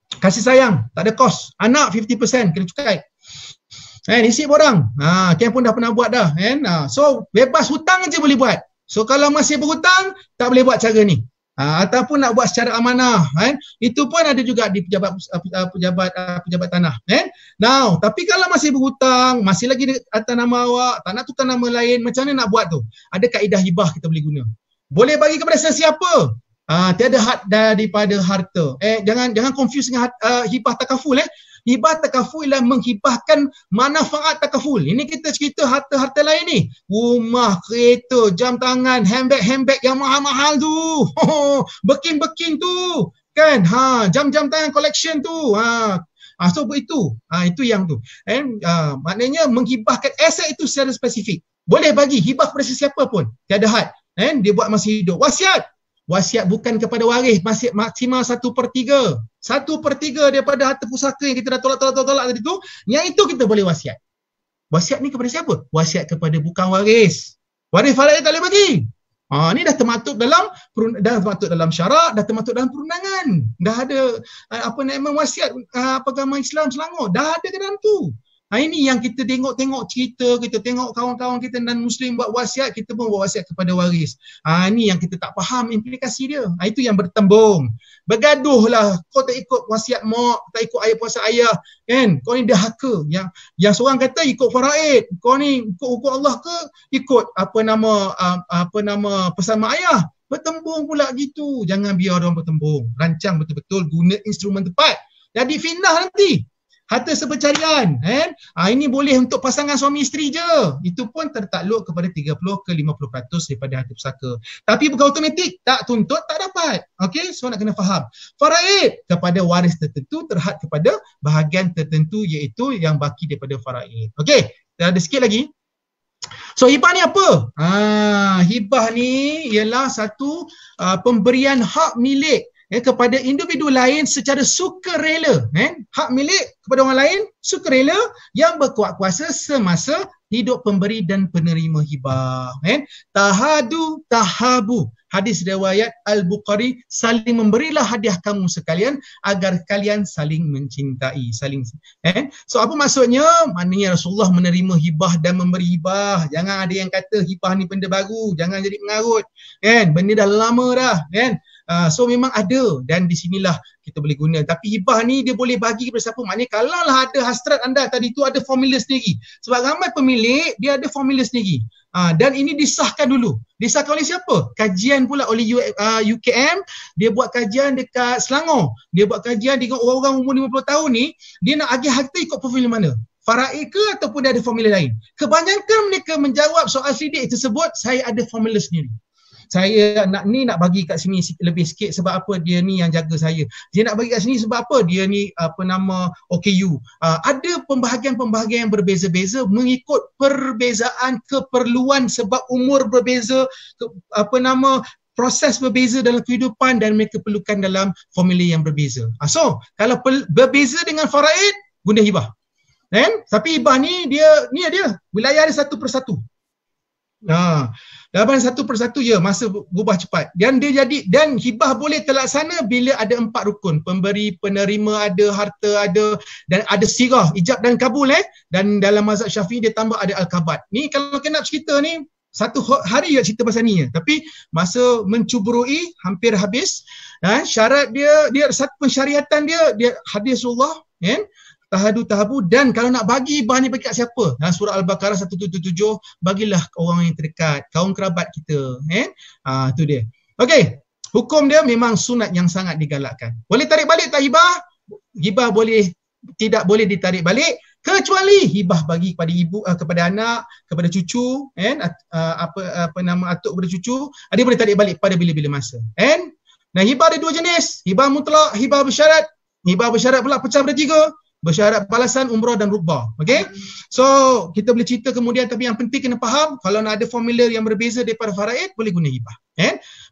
kasih sayang, tak ada kos. Anak 50% kena cukai. Isi borang. Ken pun dah pernah buat dah. So bebas hutang aja boleh buat. So kalau masih berhutang, tak boleh buat cara ni. Ataupun nak buat secara amanah. Itu pun ada juga di pejabat tanah. Now, tapi kalau masih berhutang, masih lagi atas nama awak, tak nak tukar nama lain, macam mana nak buat tu? Ada kaedah hibah kita boleh guna. Boleh bagi kepada sesiapa. Tiada had daripada harta. Jangan confuse dengan hibah takaful. Hibah takaful ialah menghibahkan manfaat takaful. Ini kita cerita harta-harta lain ni. Rumah, kereta, jam tangan, handbag yang mahal-mahal tu. Beking tu. Kan? Jam-jam tangan collection tu. So itu. Itu yang tu. Maknanya menghibahkan aset itu secara spesifik. Boleh bagi hibah kepada sesiapa pun. Tiada had. Dia buat masa hidup. Wasiat bukan kepada waris, masih maksimal 1/3. 1/3 daripada harta pusaka yang kita dah tolak tadi tu, yang itu kita boleh wasiat. Wasiat ni kepada siapa? Wasiat kepada bukan waris. Waris faraid tak boleh bagi. Ni dah termaktub dalam syarak, dah termaktub dalam perundangan. Dah ada wasiat agama Islam Selangor, dah ada ke dalam tu. Ini yang kita tengok cerita, kita tengok kawan-kawan kita dan Muslim buat wasiat, kita pun buat wasiat kepada waris. Ini yang kita tak faham implikasi dia. Itu yang bertembung. Bergaduhlah, kau tak ikut wasiat mak, tak ikut ayat puasa ayah, kan? Kau ni dahaka. Yang seorang kata ikut faraid, kau ni ikut hukum Allah ke ikut pesan mak ayah? Bertembung pula gitu. Jangan biar orang bertembung. Rancang betul-betul, guna instrumen tepat. Jadi fitnah nanti. Harta sepercarian. Ini boleh untuk pasangan suami isteri je. Itu pun tertakluk kepada 30 ke 50% daripada harta pusaka. Tapi bukan automatik. Tak tuntut, tak dapat. Okey, so nak kena faham. Faraid kepada waris tertentu terhad kepada bahagian tertentu iaitu yang baki daripada faraid. Okey, ada sikit lagi. So hibah ni apa? Hibah ni ialah satu pemberian hak milik kepada individu lain secara sukarela. Hak milik kepada orang lain sukarela yang berkuat kuasa semasa hidup pemberi dan penerima hibah. Tahadu tahabu. Hadis riwayat Al-Bukhari, saling memberilah hadiah kamu sekalian agar kalian saling mencintai. So apa maksudnya? Maknanya Rasulullah menerima hibah dan memberi hibah. Jangan ada yang kata hibah ni benda baru, jangan jadi mengarut. Benda dah lama dah. So memang ada dan di sinilah kita boleh guna. Tapi hibah ni dia boleh bagi kepada siapa? Maknanya kalaulah ada hasrat anda tadi tu ada formula sendiri. Sebab ramai pemilik dia ada formula sendiri. Dan ini disahkan dulu. Disahkan oleh siapa? Kajian pula oleh UKM. Dia buat kajian dekat Selangor. Dia buat kajian dengan orang-orang umur 50 tahun ni, dia nak agih harta ikut profil mana? Faraid ke ataupun dia ada formula lain? Kebanyakan mereka menjawab soal sidik tersebut, saya ada formula sendiri. Saya nak bagi kat sini lebih sikit sebab apa, dia ni yang jaga saya. Dia nak bagi kat sini sebab apa, dia ni OKU. Ada pembahagian-pembahagian yang berbeza-beza mengikut perbezaan keperluan sebab umur berbeza, proses berbeza dalam kehidupan dan mereka perlukan dalam formula yang berbeza. So, kalau berbeza dengan faraid, guna hibah. Tapi hibah ni dia wilayah dia satu persatu. Dalam satu persatu je, masa berubah cepat. Dan hibah boleh terlaksana bila ada 4 rukun. Pemberi, penerima ada, harta ada, dan ada sirah, ijab dan kabul. Dan dalam mazhab Syafi'i dia tambah ada al-kabat. Ni kalau kena cerita ni, satu hari je cerita pasal ni. Tapi masa mencuburui hampir habis. Syarat dia satu pensyariatan dia hadis Allah, tahabu, dan kalau nak bagi hibah ni bagi kat siapa? Surah Al-Baqarah 177, bagilah orang yang terdekat, kaum kerabat kita. Tu dia. Okey, hukum dia memang sunat yang sangat digalakkan. Boleh tarik balik tak hibah? Hibah tidak boleh ditarik balik kecuali hibah bagi kepada ibu, kepada anak, kepada cucu, atuk kepada cucu, dia boleh tarik balik pada bila-bila masa. Nah, hibah ada 2 jenis, hibah mutlak, hibah bersyarat. Hibah bersyarat pula pecah pada 3. Bersyarat balasan, umrah dan rukbah. Okay? So, kita boleh cerita kemudian, tapi yang penting kena faham, kalau nak ada formula yang berbeza daripada faraid, boleh guna hibah.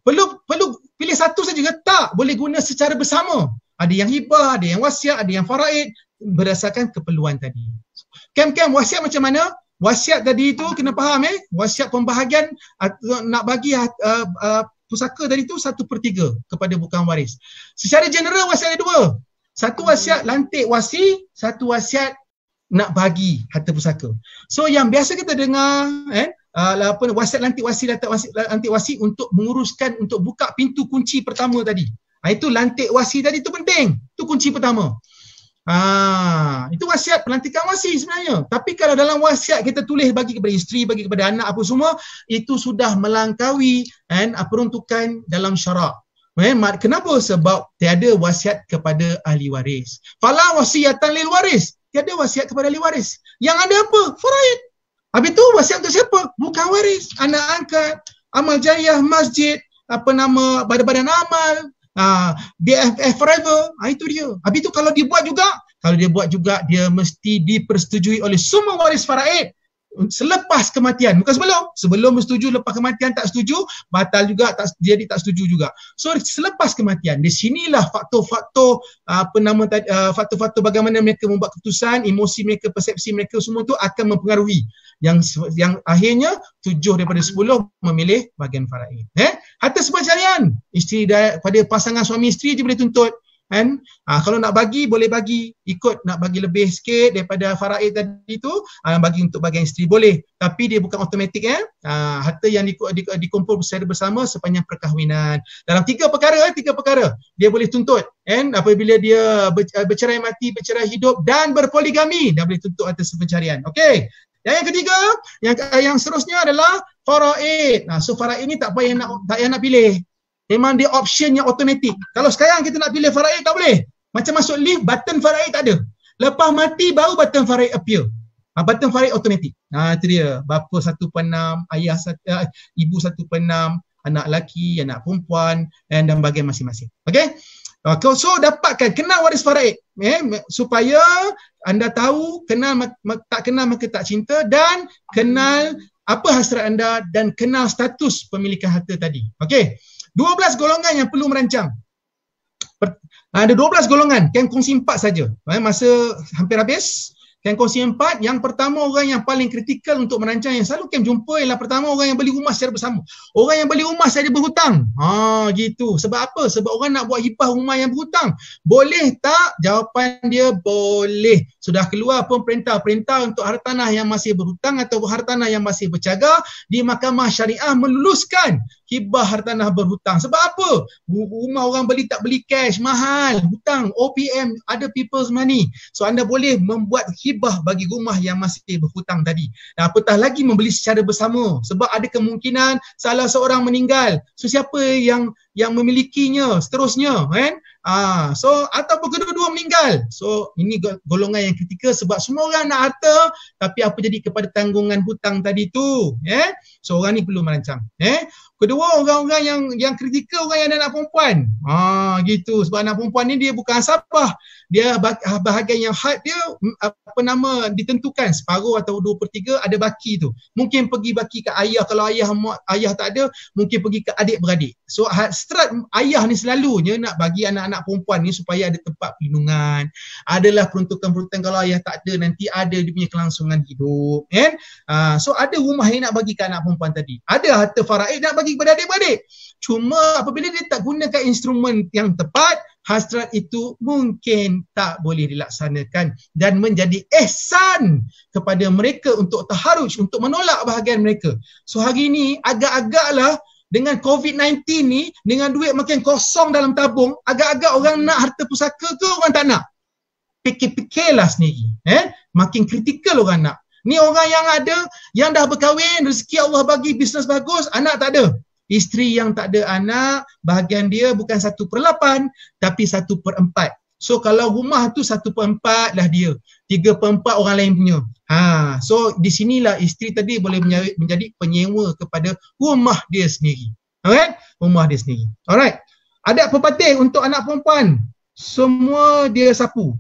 Perlu pilih satu saja ke? Tak. Boleh guna secara bersama. Ada yang hibah, ada yang wasiat, ada yang faraid, berdasarkan keperluan tadi. Kem wasiat macam mana? Wasiat tadi itu kena faham. Wasiat pembahagian, nak bagi pusaka tadi tu 1/3 kepada bukan waris. Secara general wasiat ada 2. Satu wasiat lantik wasi, satu wasiat nak bagi harta pusaka. So yang biasa kita dengar wasiat lantik wasi untuk menguruskan, untuk buka pintu kunci pertama tadi. Itu lantik wasi tadi tu penting. Itu kunci pertama. Itu wasiat, pelantikan wasi sebenarnya. Tapi kalau dalam wasiat kita tulis bagi kepada isteri, bagi kepada anak apa semua, itu sudah melangkaui peruntukan dalam syarak. Kenapa? Sebab tiada wasiat kepada ahli waris. Fala wasiatan lil waris. Tiada wasiat kepada ahli waris. Yang ada apa? Faraid. Habis tu wasiat untuk siapa? Bukan waris. Anak angkat, amal jariah, masjid, badan-badan amal, BFF forever. Itu dia. Habis tu kalau dia buat juga, dia mesti dipersetujui oleh semua waris faraid. Selepas kematian, bukan sebelum bersetuju, lepas kematian tak setuju, batal juga, jadi tak setuju juga. So selepas kematian, di sinilah faktor-faktor faktor-faktor bagaimana mereka membuat keputusan, emosi mereka, persepsi mereka, semua tu akan mempengaruhi. Yang akhirnya 7 daripada 10 memilih bahagian faraid. Harta seperjalanan, isteri pada pasangan suami isteri je boleh tuntut. Kalau nak bagi, boleh bagi ikut, nak bagi lebih sikit daripada faraid tadi tu, bagi untuk bahagian isteri boleh, tapi dia bukan automatik. Harta yang dikumpul secara bersama sepanjang perkahwinan. Dalam 3 perkara dia boleh tuntut. Apabila dia bercerai mati, bercerai hidup dan berpoligami, dia boleh tuntut harta sepencarian. Okey. Dan yang ketiga, yang seterusnya adalah faraid. So faraid ni tak payah nak pilih. Memang dia option yang automatik. Kalau sekarang kita nak pilih faraid tak boleh. Macam masuk lift, button faraid tak ada. Lepas mati baru button faraid appear. Button faraid automatik. Itu dia. Bapa 1/6, ibu 1/6, anak lelaki, anak perempuan, dan bahagian masing-masing. Okey? So dapatkan, kenal waris faraid. Supaya anda tahu, tak kenal maka tak cinta, dan kenal apa hasrat anda dan kenal status pemilikan harta tadi. Okey? 12 golongan yang perlu merancang. Ada 12 golongan, Kem kongsi 4 saja. Masa hampir habis. Kem kongsi 4. Yang pertama, orang yang paling kritikal untuk merancang, yang selalu Kem jumpa ialah pertama, orang yang beli rumah secara bersama. Orang yang beli rumah secara berhutang. Gitu. Sebab apa? Sebab orang nak buat hibah rumah yang berhutang. Boleh tak? Jawapan dia boleh. Sudah keluar pun perintah untuk hartanah yang masih berhutang atau hartanah yang masih bercagar, di Mahkamah Syariah meluluskan hibah hartanah berhutang. Sebab apa? Rumah orang beli tak beli cash, mahal, hutang, OPM, ada people's money. So anda boleh membuat hibah bagi rumah yang masih berhutang tadi. Dan apatah lagi membeli secara bersama. Sebab ada kemungkinan salah seorang meninggal. So siapa yang memilikinya seterusnya, kan? So ataupun kedua-dua meninggal. So ini golongan yang kritikal sebab semua orang nak harta, tapi apa jadi kepada tanggungan hutang tadi tu, so orang ni perlu merancang. Kedua, orang-orang yang kritikal, orang yang ada anak perempuan. Gitu. Sebab anak perempuan ni dia bukan asabah. Dia bahagian yang had dia ditentukan separuh atau 2/3 ada baki tu. Mungkin pergi baki ke ayah, kalau ayah tak ada, mungkin pergi ke adik-beradik. So strat ayah ni selalunya nak bagi anak-anak perempuan ni supaya ada tempat perlindungan. Adalah peruntukan-peruntukan kalau ayah tak ada, nanti ada dia punya kelangsungan hidup, kan? So ada rumah yang nak bagi ke anak perempuan tadi. Ada harta faraid nak bagi kepada adik-beradik. Cuma apabila dia tak gunakan instrumen yang tepat, hasrat itu mungkin tak boleh dilaksanakan dan menjadi ihsan kepada mereka untuk taharuj, untuk menolak bahagian mereka. So hari ni agak-agaklah dengan COVID-19 ni, dengan duit makin kosong dalam tabung, agak-agak orang nak harta pusaka ke orang tak nak? Fikir-fikirlah sendiri. Makin kritikal orang nak. Ni orang yang ada, yang dah berkahwin, rezeki Allah bagi, bisnes bagus, anak tak ada. Isteri yang tak ada anak, bahagian dia bukan 1/8 tapi 1/4. So kalau rumah tu 1/4 lah dia, 3/4 orang lain punya. So di sinilah isteri tadi boleh menjadi penyewa kepada rumah dia sendiri. Alright? Rumah dia sendiri. Alright. Ada pepatih untuk anak perempuan. Semua dia sapu.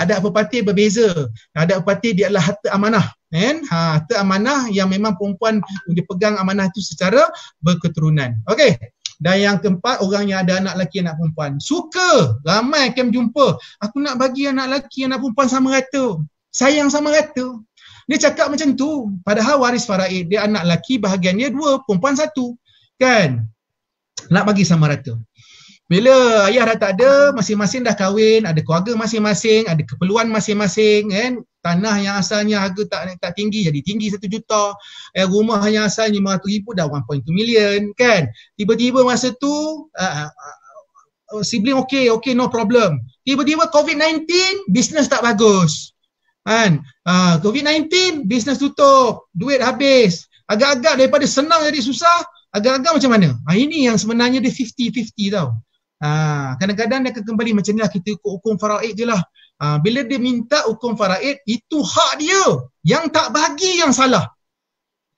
Ada pepatih berbeza. Ada pepatih dia adalah harta amanah. Harta amanah yang memang perempuan dia pegang amanah itu secara berketurunan. Okey. Dan yang keempat, orang yang ada anak lelaki, anak perempuan. Suka. Ramai akan jumpa. Aku nak bagi anak lelaki, anak perempuan sama rata. Sayang sama rata. Dia cakap macam tu. Padahal waris faraid dia anak lelaki bahagian dia 2, perempuan 1. Kan? Nak bagi sama rata. Bila ayah dah tak ada, masing-masing dah kahwin, ada keluarga masing-masing, ada keperluan masing-masing, kan? Tanah yang asalnya harga tak tinggi jadi tinggi 1 juta. Rumah yang asalnya 500,000 dah 1.2 million, kan? Tiba-tiba masa tu sibling okay, no problem. Tiba-tiba COVID-19, bisnes tak bagus. Kan? COVID-19, bisnes tutup, duit habis. Agak-agak daripada senang jadi susah, agak-agak macam mana? Ini yang sebenarnya dia 50-50 tau. Kadang-kadang dia akan kembali macam ni lah, kita ikut hukum faraid je lah. Bila dia minta hukum faraid, itu hak dia. Yang tak bagi yang salah.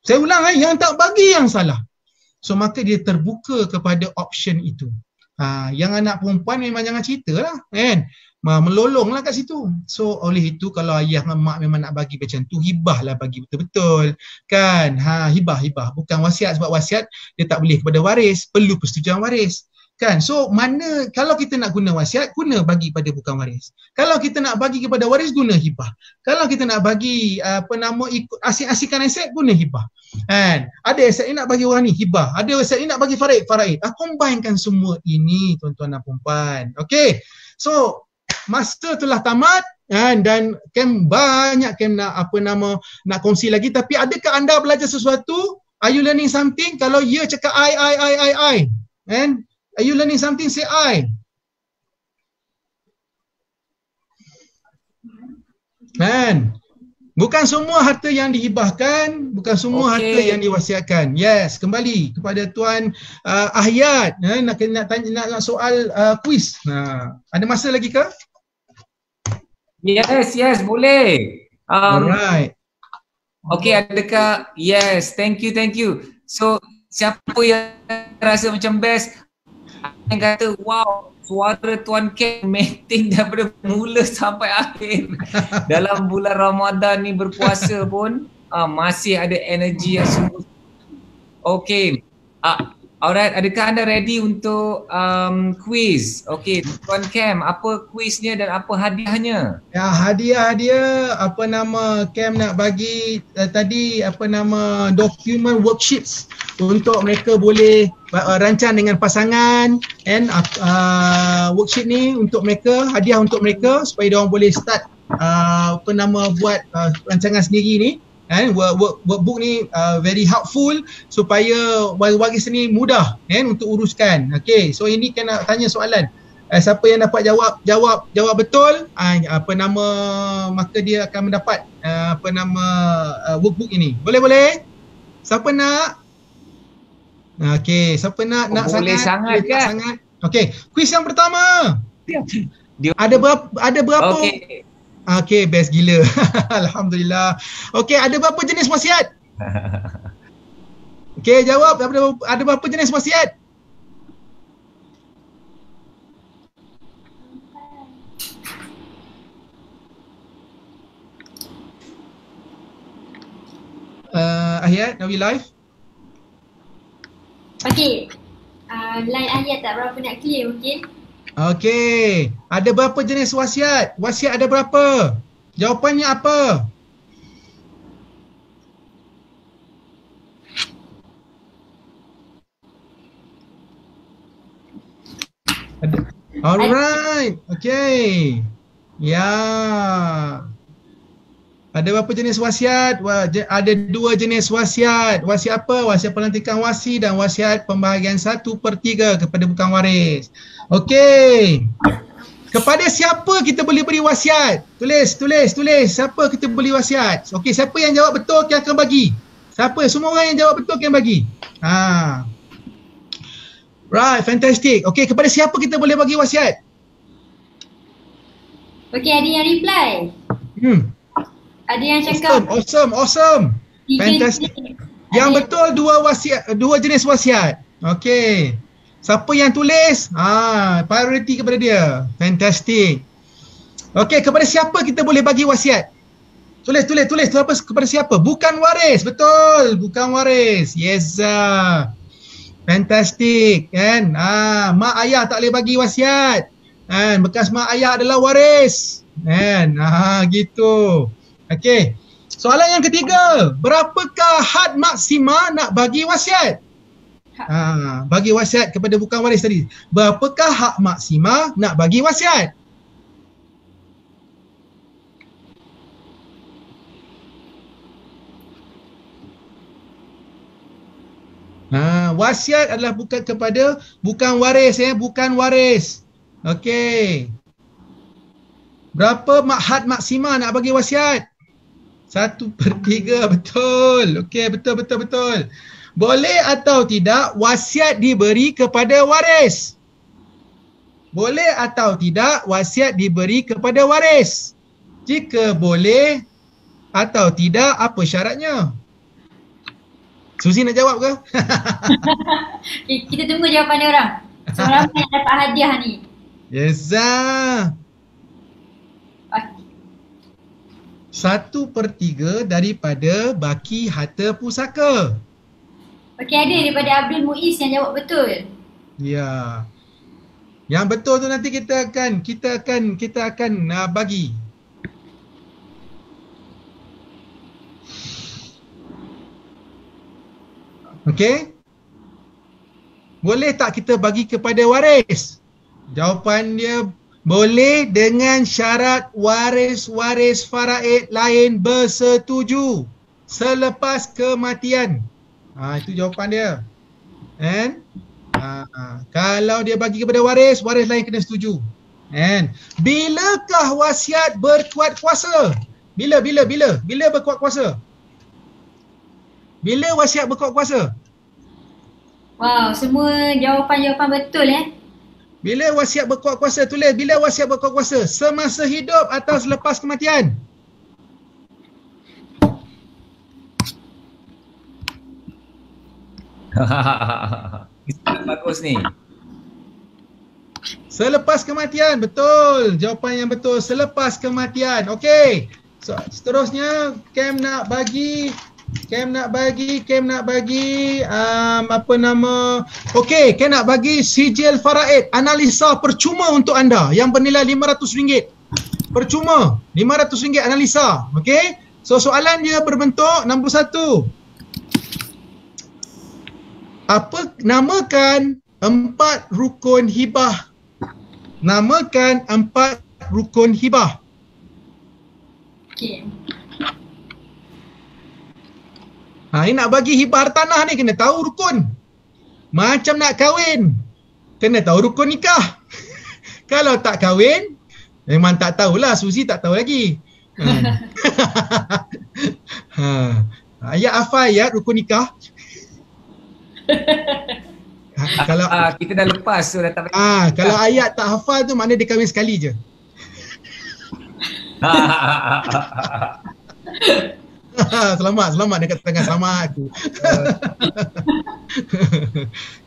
Saya ulang, yang tak bagi yang salah. So maka dia terbuka kepada option itu. Yang anak perempuan memang jangan cerita lah, kan? Melolong lah kat situ. So oleh itu kalau ayah dan mak memang nak bagi macam tu, hibah lah bagi betul-betul, kan? Hibah. Bukan wasiat, sebab wasiat dia tak boleh kepada waris, perlu persetujuan waris. Kan? So mana kalau kita nak guna wasiat, guna bagi pada bukan waris. Kalau kita nak bagi kepada waris, guna hibah. Kalau kita nak bagi ikut asing-asingkan aset, guna hibah. Kan? Ada aset ni nak bagi orang ni, hibah. Ada aset ni nak bagi faraid. Combinekan semua ini, tuan-tuan dan puan-puan. Okey. So masa telah tamat, dan Kem banyak Kem nak kongsi lagi, tapi adakah anda belajar sesuatu? Are you learning something? Kalau ya, cakap I. And are you learning something? Say I. Kan? Bukan semua harta yang dihibahkan, bukan semua harta yang diwasiatkan. Yes, kembali kepada Tuan Ahyat. Nak soal quiz. Ada masa lagi ke? Yes, boleh. Alright. Okay, adakah? Yes, thank you. So, siapa yang rasa macam best, yang kata, wow, suara Tuan Kem maintain daripada mula sampai akhir. Dalam bulan Ramadan ni berpuasa pun, masih ada energi yang sungguh. Okay. Alright, adakah anda ready untuk quiz? Okay, Tuan Kem, apa quiznya dan apa hadiahnya? Ya, hadiah dia Kem nak bagi tadi dokumen worksheets untuk mereka boleh rancang dengan pasangan, and worksheet ni untuk mereka, hadiah untuk mereka supaya dia orang boleh start buat rancangan sendiri ni. Workbook ni very helpful supaya waris ni mudah untuk uruskan. Okay, so ini kena tanya soalan. Siapa yang dapat jawab betul, apa nama, maka dia akan mendapat workbook ini. Boleh? Siapa nak? Okay, siapa nak boleh sangat kan? Sangat. Okay, kuis yang pertama. Ada berapa? Okay, best gila. Alhamdulillah. Okay, ada berapa jenis wasiat? Okay, jawab. Ada berapa jenis wasiat? Ayat, are we live? Okay. Line ayat tak berapa nak clear mungkin. Okay. Ada berapa jenis wasiat? Wasiat ada berapa? Jawapannya apa? Alright. Okay. Ya. Ada berapa jenis wasiat? Ada 2 jenis wasiat. Wasiat apa? Wasiat pelantikan wasi dan wasiat pembahagian 1/3 kepada bukan waris. Okey. Kepada siapa kita boleh beri wasiat? Tulis. Siapa kita beri wasiat? Okey, siapa yang jawab betul kita akan bagi. Siapa? Semua orang yang jawab betul kita bagi. Right, fantastic. Okey, kepada siapa kita boleh bagi wasiat? Okey, ada yang reply. Ada yang cakap Awesome. Fantastic. Yang betul 2 jenis wasiat. Okey. Siapa yang tulis? Priority kepada dia. Fantastic. Okey, kepada siapa kita boleh bagi wasiat? Tulis. Kepada siapa? Bukan waris. Betul. Bukan waris. Yes. Fantastic. Kan? Mak ayah tak boleh bagi wasiat. Kan? Bekas mak ayah adalah waris. Kan? Gitu. Okey. Soalan yang ketiga, berapakah had maksima nak bagi wasiat? Bagi wasiat kepada bukan waris tadi. Berapakah hak maksima nak bagi wasiat? Wasiat adalah bukan kepada bukan waris, bukan waris. Okey. Berapa had maksima nak bagi wasiat? 1/3, betul. Okey, betul. Boleh atau tidak wasiat diberi kepada waris? Boleh atau tidak wasiat diberi kepada waris? Jika boleh atau tidak, apa syaratnya? Suzy nak jawab ke? Kita tunggu jawapan dia orang. Seorang yang dapat hadiah ni. Yes. 1/3 daripada baki harta pusaka. Okey, ada daripada Abdul Muiz yang jawab betul. Ya. Yang betul tu nanti kita akan bagi. Okey? Boleh tak kita bagi kepada waris? Jawapan dia boleh dengan syarat waris-waris faraid lain bersetuju selepas kematian. Itu jawapan dia. And kalau dia bagi kepada waris lain kena setuju. And bilakah wasiat berkuat kuasa? Bila berkuat kuasa? Bila wasiat berkuat kuasa? Wow, semua jawapan betul Bila wasiat berkuat kuasa? Tulis, bila wasiat berkuat kuasa? Semasa hidup atau selepas kematian? Bagus ni. Selepas kematian, betul. Jawapan yang betul, selepas kematian. Okey. So, seterusnya Cam nak bagi okey, Cam nak bagi sijil faraid analisa percuma untuk anda yang bernilai RM500. Percuma, RM500 analisa. Okey. So soalan dia berbentuk nombor 1. Namakan 4 rukun hibah. Namakan 4 rukun hibah. Okey. Ini nak bagi hibah hartanah ni kena tahu rukun. Macam nak kahwin, kena tahu rukun nikah. Kalau tak kahwin, memang tak tahulah. Susi tak tahu lagi. Ayat hafal ayat rukun nikah. Kalau kita dah lepas tu dah tak kalau ayat tak hafal tu maknanya dia kahwin sekali je. Selamat dekat tengah sama aku.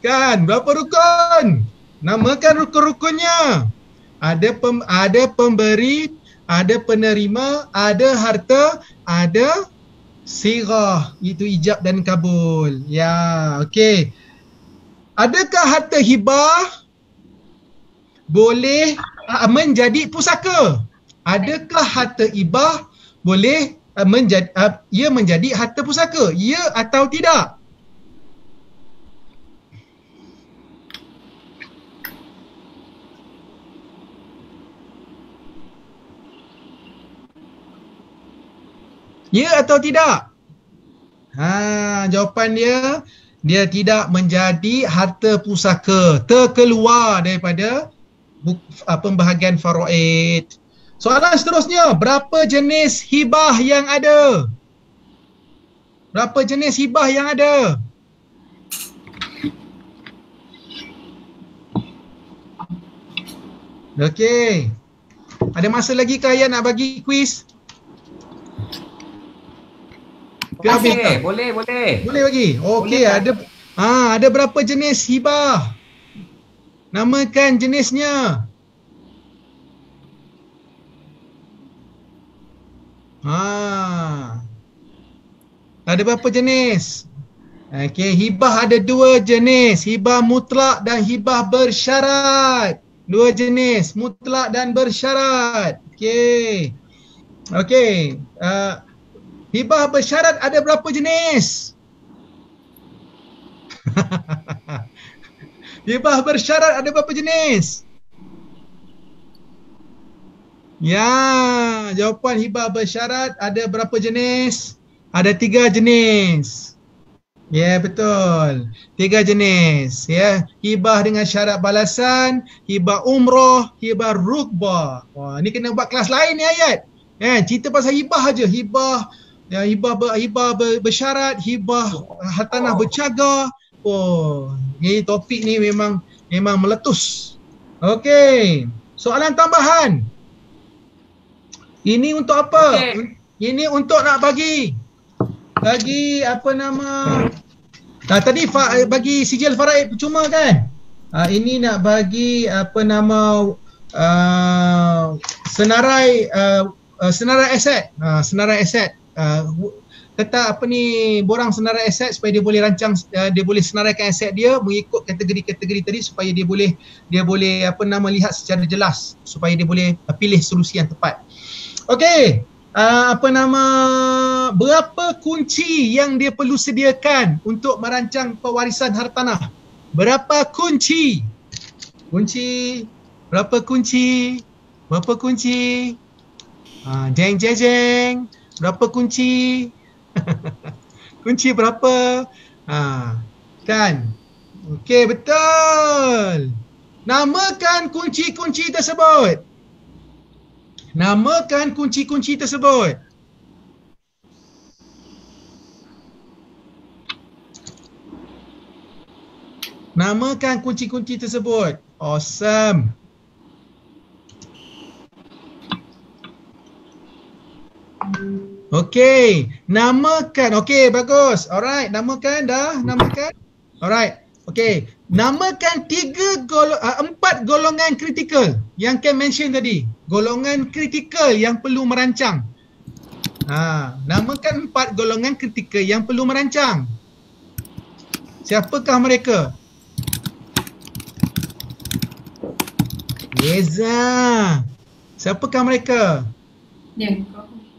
Kan berapa rukun? Namakan rukun-rukunnya. Ada pemberi, ada penerima, ada harta, ada sirah. Itu ijab dan kabul. Ya, okey. Adakah harta hibah boleh menjadi pusaka? Adakah harta hibah boleh menjadi harta pusaka? Ya atau tidak? Ya atau tidak? Jawapan dia tidak menjadi harta pusaka, terkeluar daripada pembahagian faraid. Soalan seterusnya, berapa jenis hibah yang ada? Berapa jenis hibah yang ada? Okey. Ada masa lagi ke ayah nak bagi kuis? Boleh bagi. Okey, ada berapa jenis hibah? Namakan jenisnya. Ada berapa jenis? Okey, hibah ada 2 jenis, hibah mutlak dan hibah bersyarat. 2 jenis, mutlak dan bersyarat. Okey. Hibah bersyarat ada berapa jenis? Hibah bersyarat ada berapa jenis? Ya, jawapan hibah bersyarat ada berapa jenis? Ada 3 jenis. Ya, betul. 3 jenis. Ya, hibah dengan syarat balasan, hibah umrah, hibah rukbah. Wah, ni kena buat kelas lain ni ayat. Cerita pasal hibah aja. Hibah bersyarat, hibah hartanah bercagar. Ni topik ni memang meletus. Okey. Soalan tambahan. Ini untuk apa? Ini untuk nak bagi apa nama? Tadi bagi sijil faraid percuma kan? Ini nak bagi apa nama senarai aset. Senarai aset. Kata apa ni, borang senarai aset supaya dia boleh rancang, dia boleh senaraikan aset dia mengikut kategori-kategori tadi supaya dia boleh apa nama lihat secara jelas supaya dia boleh pilih solusi yang tepat. Okey, berapa kunci yang dia perlu sediakan untuk merancang pewarisan hartanah? Berapa kunci? Berapa kunci? Jeng. Berapa kunci? Kunci berapa? Kan? Okey, betul. Namakan kunci-kunci tersebut. Namakan kunci-kunci tersebut. Namakan kunci-kunci tersebut. Awesome. Okey, namakan. Okey, bagus. Alright, namakan dah, namakan. Alright. Okey, namakan 4 golongan kritikal yang Ken mention tadi. Golongan kritikal yang perlu merancang. Namakan 4 golongan kritikal yang perlu merancang. Siapakah mereka? Reza. Siapakah mereka?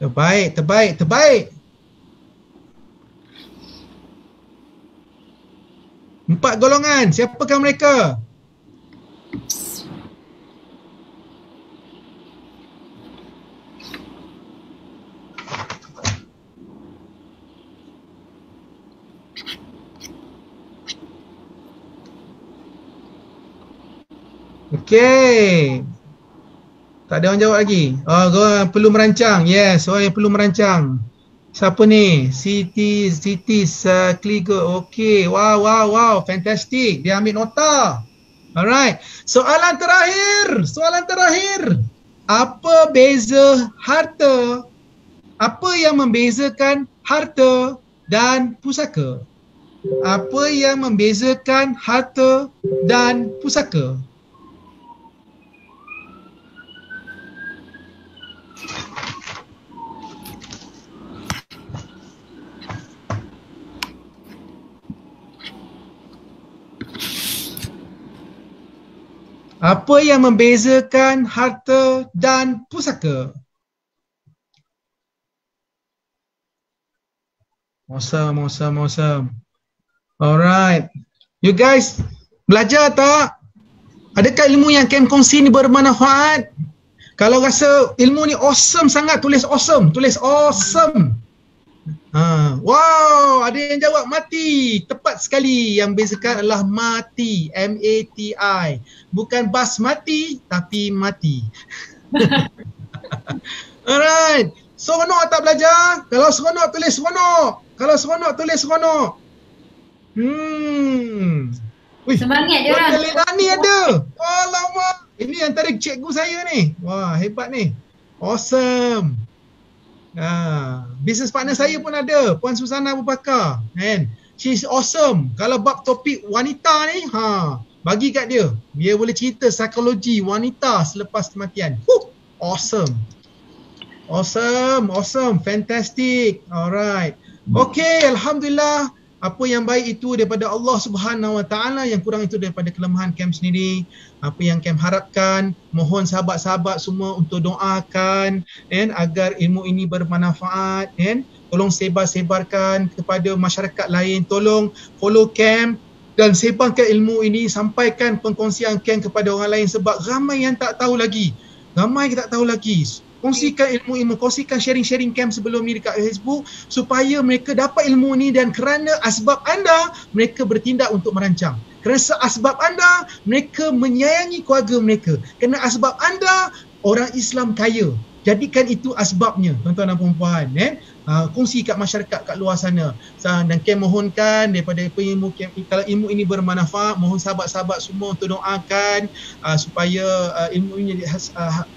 Terbaik. 4 golongan. Siapakah mereka? Okay. Tak ada orang jawab lagi. Oh, perlu merancang. Yes, orang yang perlu merancang. Siapa ni? Siti Kligo. Okay. Wow. Fantastic. Dia ambil nota. Alright. Soalan terakhir. Apa beza harta? Apa yang membezakan harta dan pusaka? Apa yang membezakan harta dan pusaka? Apa yang membezakan harta dan pusaka? Awesome. Alright. You guys belajar tak? Adakah ilmu yang Kem kongsi ni bermanfaat? Kalau rasa ilmu ni awesome sangat, tulis awesome. Wow, ada yang jawab mati. Tepat sekali. Yang bezakan adalah mati. M-A-T-I. Bukan basmati, tapi mati. Alright. Seronok tak belajar? Kalau seronok, tulis seronok. Kalau seronok, tulis seronok. Wih, Semangat dia orang. Lelani ada. Alamak. Ini antara cikgu saya ni. Wah, hebat ni. Awesome. Business partner saya pun ada, Puan Susana Abu Bakar, kan? She's awesome. Kalau bab topik wanita ni, bagi kat dia. Dia boleh cerita psikologi wanita selepas kematian. Awesome. Fantastic. Alright. Okay, alhamdulillah. Apa yang baik itu daripada Allah Subhanahu Wa Taala, yang kurang itu daripada kelemahan Kem sendiri. Apa yang Kem harapkan, mohon sahabat-sahabat semua untuk doakan agar ilmu ini bermanfaat, tolong sebar-sebarkan kepada masyarakat lain, tolong follow Kem dan sebarkan ilmu ini, sampaikan pengkongsian Kem kepada orang lain sebab ramai yang tak tahu lagi. Kongsikan ilmu-ilmu, kongsikan sharing-sharing Kem sebelum ni dekat Facebook supaya mereka dapat ilmu ni, dan kerana asbab anda, mereka bertindak untuk merancang. Kerana asbab anda, mereka menyayangi keluarga mereka. Kerana asbab anda, orang Islam kaya. Jadikan itu asbabnya, tuan-tuan dan puan-puan. Kongsi kat masyarakat kat luar sana. Dan Kem mohonkan daripada ilmu Kem, kalau ilmu ini bermanfaat, mohon sahabat-sahabat semua untuk doakan supaya ilmu ini jadi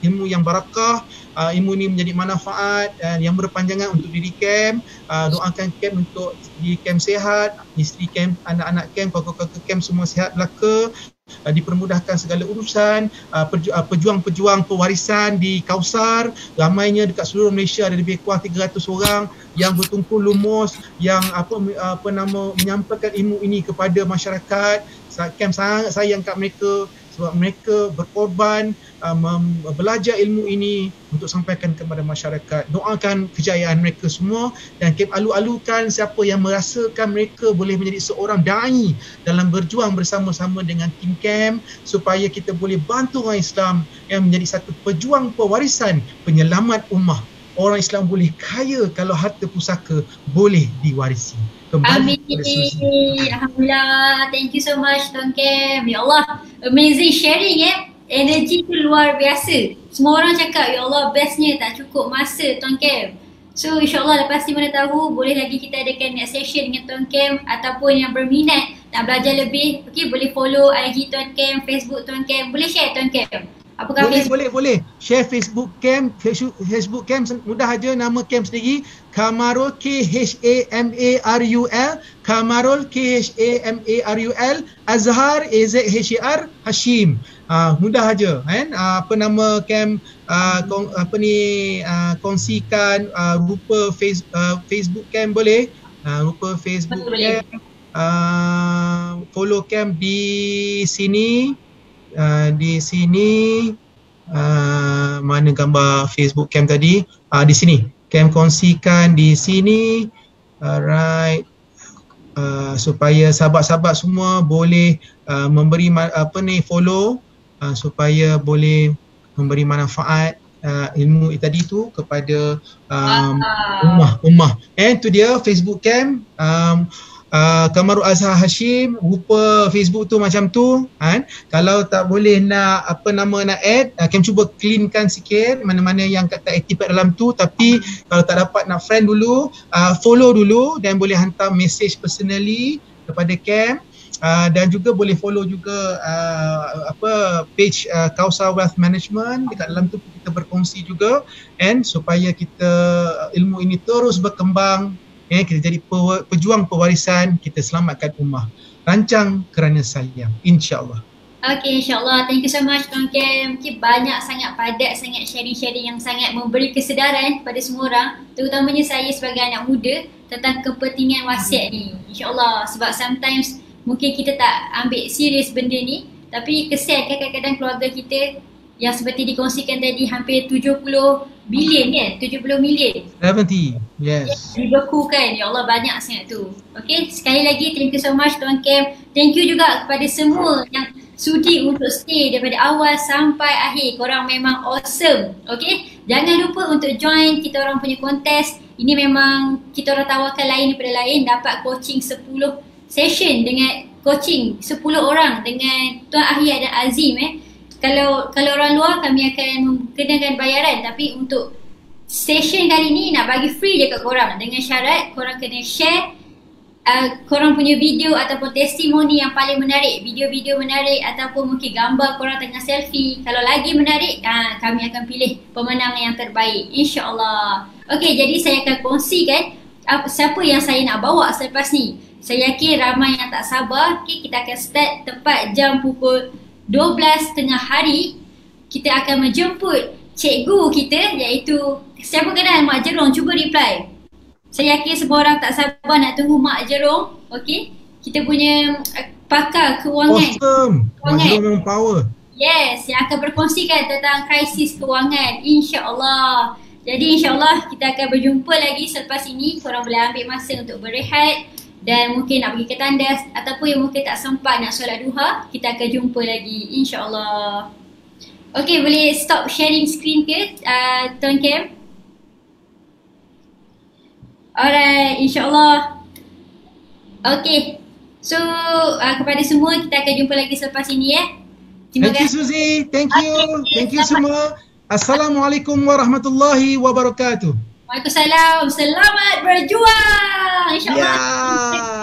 ilmu yang barakah, ilmu ini menjadi manfaat dan yang berpanjangan untuk diri Kem. Doakan Kem untuk diri Kem sihat, isteri Kem, anak-anak Kem, kakak-kakak Kem semua sihat belaka, dipermudahkan segala urusan. Pejuang-pejuang pewarisan di Kausar, ramainya dekat seluruh Malaysia, ada lebih kurang 300 orang yang bertungkul lumus, yang menyampaikan ilmu ini kepada masyarakat. Kem sangat sayang kat mereka sebab mereka berkorban belajar ilmu ini untuk sampaikan kepada masyarakat. Doakan kejayaan mereka semua, dan Kem alu-alukan siapa yang merasakan mereka boleh menjadi seorang da'i dalam berjuang bersama-sama dengan tim Kem supaya kita boleh bantu orang Islam yang menjadi satu pejuang pewarisan penyelamat ummah. Orang Islam boleh kaya kalau harta pusaka boleh diwarisi. Amin. Alhamdulillah. Thank you so much Tuan Kem. Ya Allah, amazing sharing Energi tu luar biasa. Semua orang cakap, ya Allah bestnya, tak cukup masa Tuan Kem. So insyaAllah lepas ni mana tahu boleh lagi kita adakan next session dengan Tuan Kem, ataupun yang berminat nak belajar lebih, okay, boleh follow IG Tuan Kem, Facebook Tuan Kem. Boleh share Tuan Kem? Apakah boleh. Share Facebook Kem, mudah aja, nama Kem sendiri Kamarul, K-H-A-M-A-R-U-L, Kamarul, K-H-A-M-A-R-U-L, Azhar, A-Z-H-A-R, Hashim. Mudah aja kan. Nama Kem, kongsikan rupa Facebook Kem boleh. Rupa Facebook Kem, follow Kem di sini. Mana gambar Facebook Kem tadi? Di sini. Kem kongsikan di sini. Alright. Supaya sahabat-sahabat semua boleh memberi follow, supaya boleh memberi manfaat ilmu tadi tu kepada ummah. Itu dia Facebook Kem. Kamarul Azhar Hashim, rupa Facebook tu macam tu kan. Kalau tak boleh nak nak add, Kem cuba cleankan sikit mana-mana yang tak aktif kat dalam tu. Tapi kalau tak dapat nak friend dulu, follow dulu dan boleh hantar message personally kepada Kem. Dan juga boleh follow juga page Kausar Wealth Management. Dekat dalam tu kita berkongsi juga, and supaya kita ilmu ini terus berkembang, kita jadi pejuang pewarisan, kita selamatkan ummah. Rancang kerana sayang, insya-Allah. Okay, insyaAllah. Thank you so much Tuan Kem. Mungkin banyak sangat padat, sangat sharing-sharing yang sangat memberi kesedaran kepada semua orang, terutamanya saya sebagai anak muda, tentang kepentingan wasiat ni. InsyaAllah, sebab sometimes mungkin kita tak ambil serius benda ni, tapi kesian kan kadang-kadang keluarga kita yang seperti dikongsikan tadi hampir 70 bilion kan, 70 million. 70, yes. Dibekukan, ya Allah banyak sangat tu. Okay, sekali lagi thank you so much Tuan Kem. Thank you juga kepada semua yang sudi untuk stay daripada awal sampai akhir. Korang memang awesome. Okay, jangan lupa untuk join kita orang punya kontes. Ini memang kita orang tawarkan lain daripada lain, dapat coaching 10 session dengan coaching 10 orang dengan Tuan Ahyad dan Azim. Kalau orang luar kami akan kenakan bayaran, tapi untuk session kali ni nak bagi free je kat korang, dengan syarat korang kena share korang punya video ataupun testimoni yang paling menarik, video-video menarik ataupun mungkin gambar korang tengah selfie. Kalau lagi menarik, kami akan pilih pemenang yang terbaik, insya-Allah. Okey, jadi saya akan kongsikan siapa yang saya nak bawa selepas ni. Saya yakin ramai yang tak sabar. Okay, kita akan start tepat jam pukul 12 tengah hari. Kita akan menjemput cikgu kita, iaitu, siapa kenal Mak Jerong? Cuba reply. Saya yakin semua orang tak sabar nak tunggu Mak Jerong. Okay, kita punya pakar kewangan. Awesome. Mak Jerong memang power. Yes, yang akan berkongsikan tentang krisis kewangan, insya-Allah. Jadi insya-Allah kita akan berjumpa lagi selepas ini. Korang boleh ambil masa untuk berehat dan mungkin nak pergi ke tandas, ataupun yang mungkin tak sempat nak solat duha, kita akan jumpa lagi, insya-Allah. Okay, boleh stop sharing screen ke Tuan Kem? Alright, insya-Allah. Okay, so kepada semua, kita akan jumpa lagi selepas ini Terima kasih Suzy, thank you. Thank you semua. Assalamualaikum warahmatullahi wabarakatuh. Waalaikumsalam. Selamat berjuang, insya-Allah. Yeah.